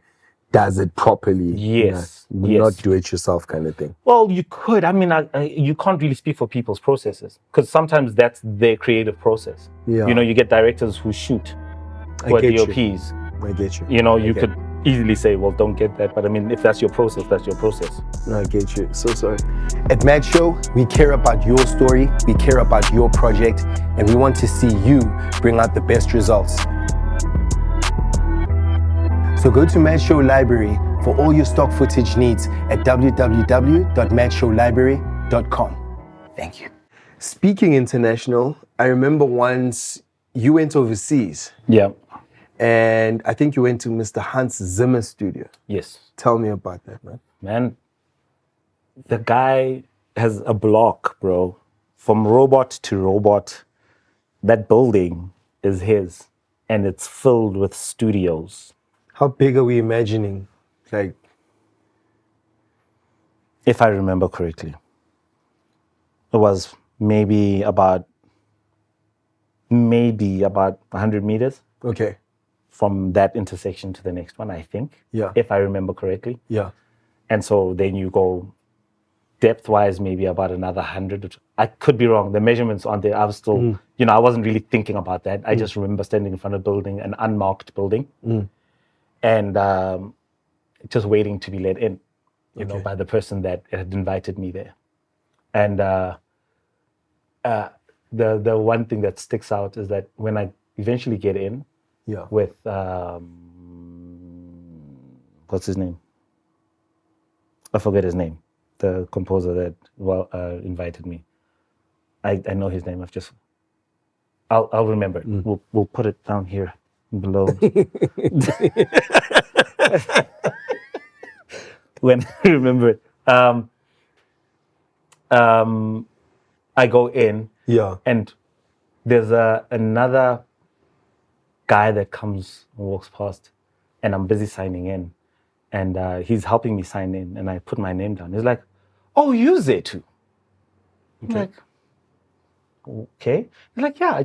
does it properly. Yes. Not do it yourself kind of thing. Well, you could. I mean, you can't really speak for people's processes because sometimes that's their creative process. Yeah. You get directors who shoot or DOPs. I get you. You could easily say, well, don't get that. But I mean, if that's your process, that's your process. No, I get you. So sorry. At Mad Show, we care about your story, we care about your project, and we want to see you bring out the best results. So go to Mad Show Library for all your stock footage needs at www.madshowlibrary.com. Thank you. Speaking international, I remember once you went overseas. Yeah. And I think you went to Mr. Hans Zimmer studio. Yes. Tell me about that, man. Man, the guy has a block, bro. From robot to robot, that building is his. And it's filled with studios. How big are we imagining? If I remember correctly, it was maybe about 100 meters. Okay. From that intersection to the next one, I think. Yeah. If I remember correctly. Yeah. And so then you go depth-wise, maybe about another 100. I could be wrong. The measurements aren't there. I was still, I wasn't really thinking about that. I just remember standing in front of a building, an unmarked building, and just waiting to be let in, by the person that had invited me there. And the one thing that sticks out is that when I eventually get in, with what's his name? I forget his name. The composer that invited me. I know his name. I'll remember it. We'll put it down here below. When I remember it, I go in. Yeah. And there's another guy that comes and walks past, and I'm busy signing in, and he's helping me sign in, and I put my name down. He's like, "Oh, you Zethu?" I'm like, "Okay." He's like, "Yeah, we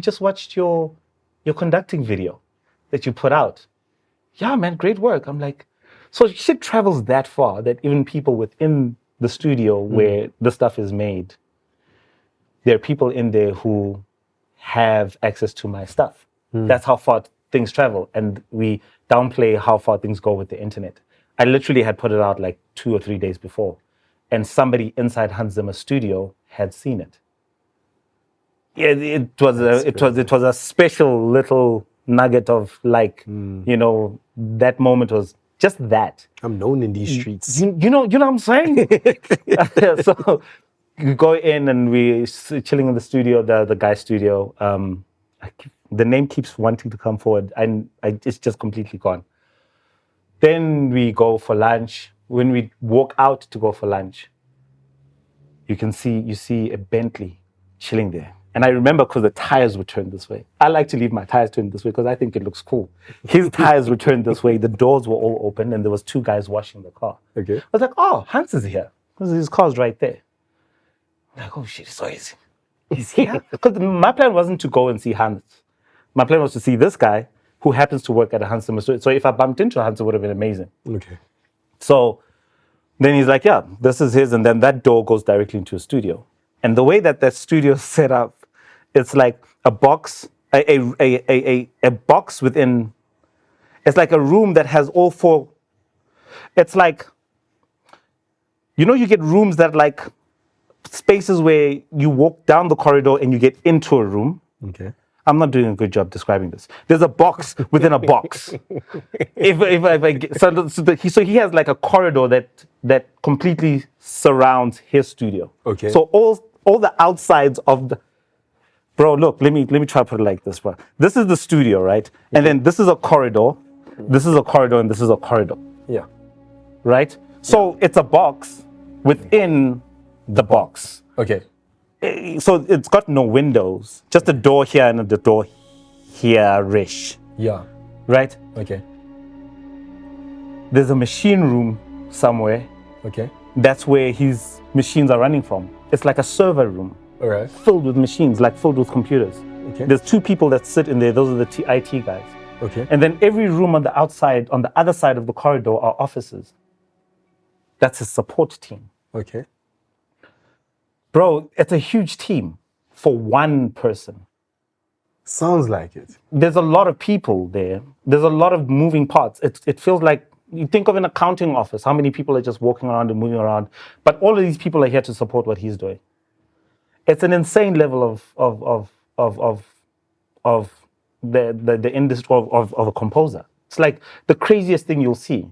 just watched your conducting video that you put out. Yeah, man, great work." I'm like, so shit travels that far that even people within the studio where the stuff is made, there are people in there who have access to my stuff. That's how far things travel. And we downplay how far things go with the internet. I literally had put it out like 2 or 3 days before. And somebody inside Hans Zimmer's studio had seen it. it was a special little nugget of like, you know, that moment was just that. I'm known in these streets. You know what I'm saying? So we go in and we chilling in the studio, the guy's studio. The name keeps wanting to come forward, and it's just completely gone. Then we go for lunch. When we walk out to go for lunch, you see a Bentley chilling there. And I remember because the tires were turned this way. I like to leave my tires turned this way because I think it looks cool. His tires were turned this way. The doors were all open, and there was 2 guys washing the car. Okay. I was like, oh, Hans is here. Because his car's right there. I'm like, oh shit, so he's here? Because my plan wasn't to go and see Hans. My plan was to see this guy who happens to work at a Hans Zimmer studio. So if I bumped into Hans, it would have been amazing. Okay. So then he's like, yeah, this is his. And then that door goes directly into a studio. And the way that studio is set up, it's like a box, a box within, it's like a room that has all 4. It's like, you know, you get rooms that like spaces where you walk down the corridor and you get into a room. Okay. I'm not doing a good job describing this. There's a box within a box. So he has like a corridor that completely surrounds his studio. Okay. So all the outsides of the, bro, look, let me try to put it like this, bro. This is the studio, right? And then this is a corridor, this is a corridor, and this is a corridor. Yeah. Right? So it's a box within the box. Okay. So it's got no windows, just a door here and the door here-ish. Yeah. Right? Okay. There's a machine room somewhere. Okay. That's where his machines are running from. It's like a server room. All right. Filled with machines, like filled with computers. Okay. There's 2 people that sit in there. Those are the IT guys. Okay. And then every room on the outside, on the other side of the corridor, are offices. That's his support team. Okay. Bro, it's a huge team for one person. Sounds like it. There's a lot of people there. There's a lot of moving parts. It feels like, you think of an accounting office, how many people are just walking around and moving around, but all of these people are here to support what he's doing. It's an insane level of the industry of a composer. It's like the craziest thing you'll see.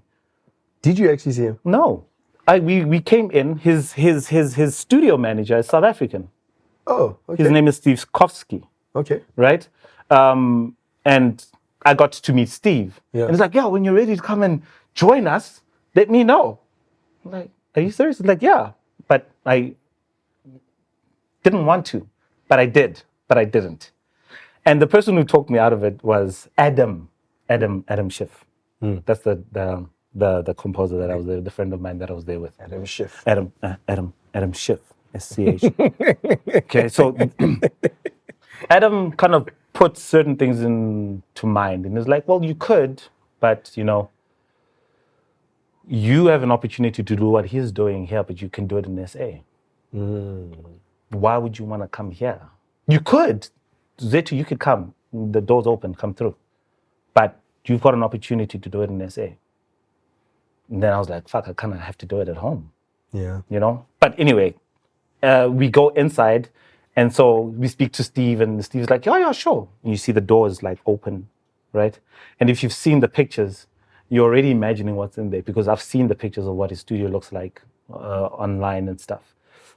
Did you actually see him? No. We came in, his studio manager is South African. Oh, okay. His name is Steve Skowski, Okay. right? And I got to meet Steve. Yeah. And he's like, yeah, when you're ready to come and join us, let me know. I'm like, are you serious? He's like, yeah, but I didn't want to, but I did, but I didn't. And the person who talked me out of it was Adam Schiff. That's the composer that I was there, the friend of mine that I was there with. Adam Schiff. Adam Schiff, SCH. Okay, so Adam kind of put certain things into mind, and he's like, well, you could, but you know, you have an opportunity to do what he's doing here, but you can do it in SA. Why would you want to come here? You could, Zethu, you could come. The door's open, come through. But you've got an opportunity to do it in SA. And then I was like, fuck, I kind of have to do it at home. Yeah. You know? But anyway, we go inside, and so we speak to Steve, and Steve's like, yeah, sure. And you see the doors like open, right? And if you've seen the pictures, you're already imagining what's in there, because I've seen the pictures of what his studio looks like online and stuff.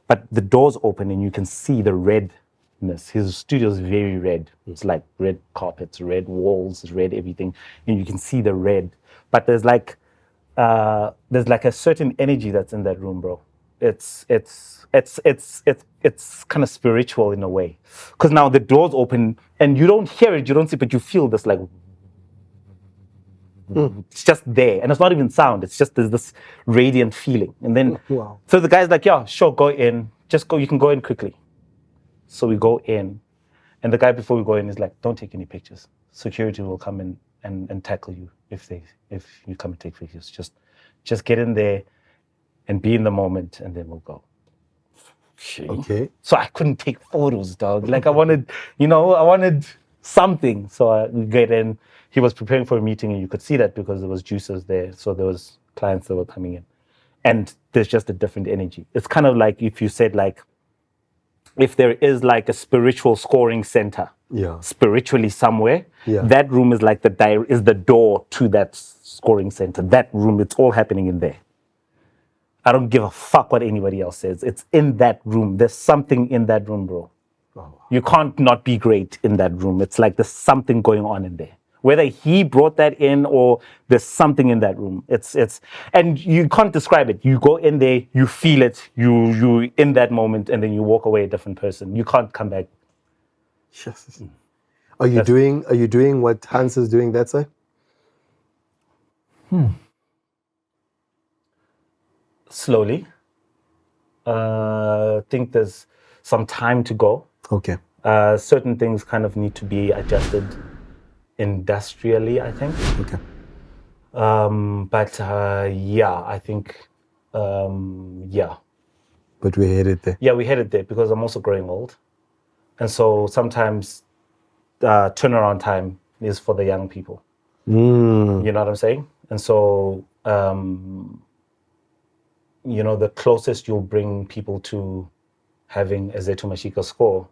But the doors open and you can see the redness. His studio is very red. It's like red carpets, red walls, red everything, and you can see the red. But there's like a certain energy that's in that room, bro. It's kind of spiritual in a way, because now the doors open and you don't hear it, you don't see, but you feel this like. It's just there, and it's not even sound. It's just there's this radiant feeling, and then Wow. So the guy's like, "Yeah, sure, go in. Just go. You can go in quickly." So we go in, and the guy before we go in is like, "Don't take any pictures. Security will come in and tackle you if you come and take pictures. Just get in there and be in the moment, and then we'll go." Okay. So I couldn't take photos, dog. Like I wanted something. So we get in. He was preparing for a meeting, and you could see that because there was juicers there. So there was clients that were coming in, and there's just a different energy. It's kind of like if you said like if there is like a spiritual scoring center, spiritually somewhere, that room is like the door to that scoring center. That room, it's all happening in there. I don't give a fuck what anybody else says. It's in that room. There's something in that room, bro. You can't not be great in that room. It's like there's something going on in there. Whether he brought that in or there's something in that room. It's and you can't describe it. You go in there, you feel it, you in that moment, and then you walk away a different person. You can't come back. Yes. Are you doing what Hans is doing that side? Slowly. I think there's some time to go. Okay. Certain things kind of need to be adjusted industrially, I think. Okay. I think, But we're headed there. Yeah, we're headed there because I'm also growing old. And so sometimes turnaround time is for the young people. You know what I'm saying? And so, the closest you'll bring people to having a Zethu Mashika score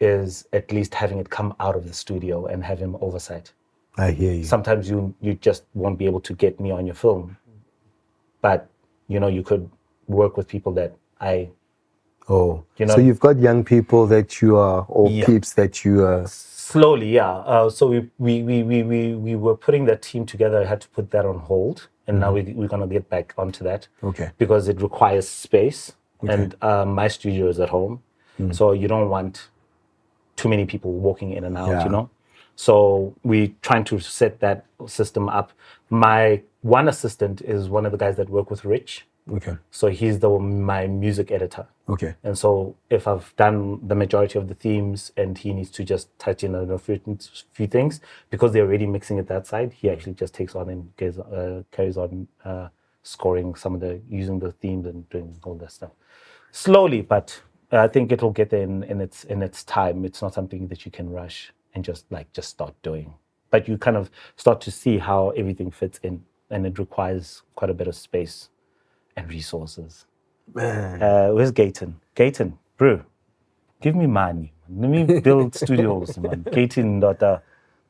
is at least having it come out of the studio and have him oversight. I hear you. Sometimes you just won't be able to get me on your film, but you could work with people that so you've got young people that you are, or peeps that you are. Slowly, yeah. So we were putting that team together. I had to put that on hold, and now we're gonna get back onto that. Okay. Because it requires space, and my studio is at home, so you don't want too many people walking in and out. So we're trying to set that system up. My one assistant is one of the guys that work with Rich. Okay. So he's my music editor. Okay. And so if I've done the majority of the themes and he needs to just touch in on a few things, because they're already mixing it that side, he actually just takes on and carries on scoring using the themes and doing all that stuff. Slowly, but I think it'll get there in its time. It's not something that you can rush and just start doing. But you kind of start to see how everything fits in, and it requires quite a bit of space and resources. Man. Where's Gayton? Gayton, bro, give me money. Let me build studios, man. Gayton,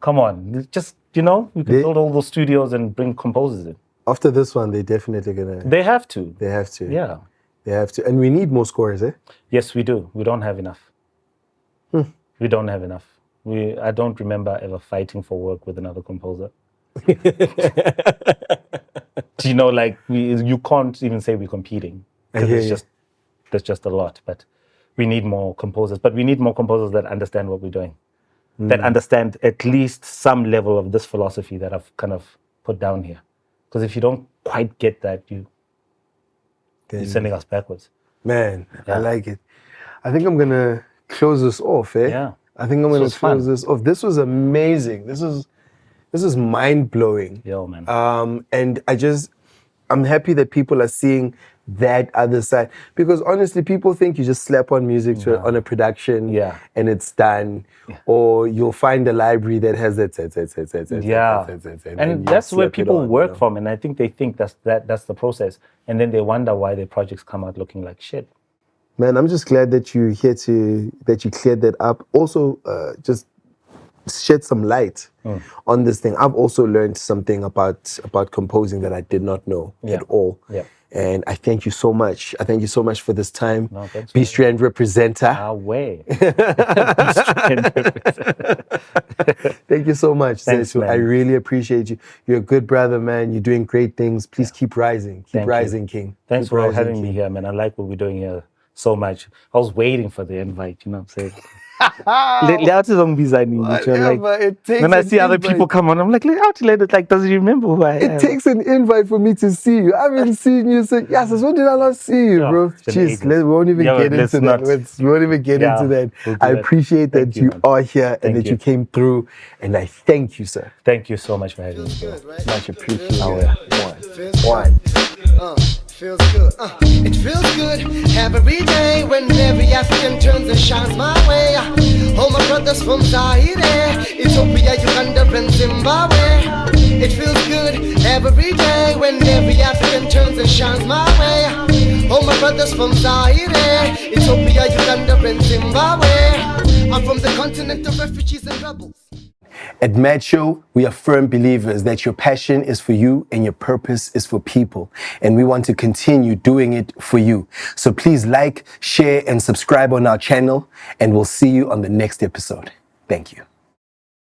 come on. Just, we can build all those studios and bring composers in. After this one, they're definitely going to... They have to. They have to. Yeah. They have to. And we need more scorers, eh? Yes, we do. We don't have enough. We don't have enough. I don't remember ever fighting for work with another composer. You can't even say we're competing, because there's just a lot. But we need more composers. But we need more composers that understand what we're doing, that understand at least some level of this philosophy that I've kind of put down here. Because if you don't quite get that, you're sending us backwards. Man, I like it. I think I'm gonna close this off, eh? Yeah. I think I'm gonna close this off. This was amazing. This is mind-blowing. Yo, man. And I'm happy that people are seeing that other side. Because honestly, people think you just slap on music on a production and it's done. Yeah. Or you'll find a library that has that. And that's where people work from. And I think they think that's the process. And then they wonder why their projects come out looking like shit. Man, I'm just glad that you're here that you cleared that up. Also, just shed some light on this thing. I've also learned something about composing that I did not know at all. Yeah. And I thank you so much. I thank you so much for this time. No, thanks. Be Strand representer. Way. Thank you so much, Thanks, Zethu. I really appreciate you. You're a good brother, man. You're doing great things. Please keep rising. Keep rising, King. Thanks for having me here, man. I like what we're doing here so much. I was waiting for the invite, you know what I'm saying? When I see other people come on, I'm like, does he remember who I am? It takes an invite for me to see you. I haven't seen you since, when did I not see you, bro? Jeez, we won't even get into that. We won't even get into that. I appreciate that you are here and that you came through, and I thank you, sir. Thank you so much for having me. Much appreciated. One. Feels good. It feels good every day when every African turns and shines my way. All my brothers from Zaire, Ethiopia, Uganda, and Zimbabwe. It feels good every day when every African turns and shines my way. All my brothers from Zaire, Ethiopia, Uganda, and Zimbabwe. I'm from the continent of refugees and rebels. At Mad Show, we are firm believers that your passion is for you and your purpose is for people. And we want to continue doing it for you. So please like, share, and subscribe on our channel. And we'll see you on the next episode. Thank you.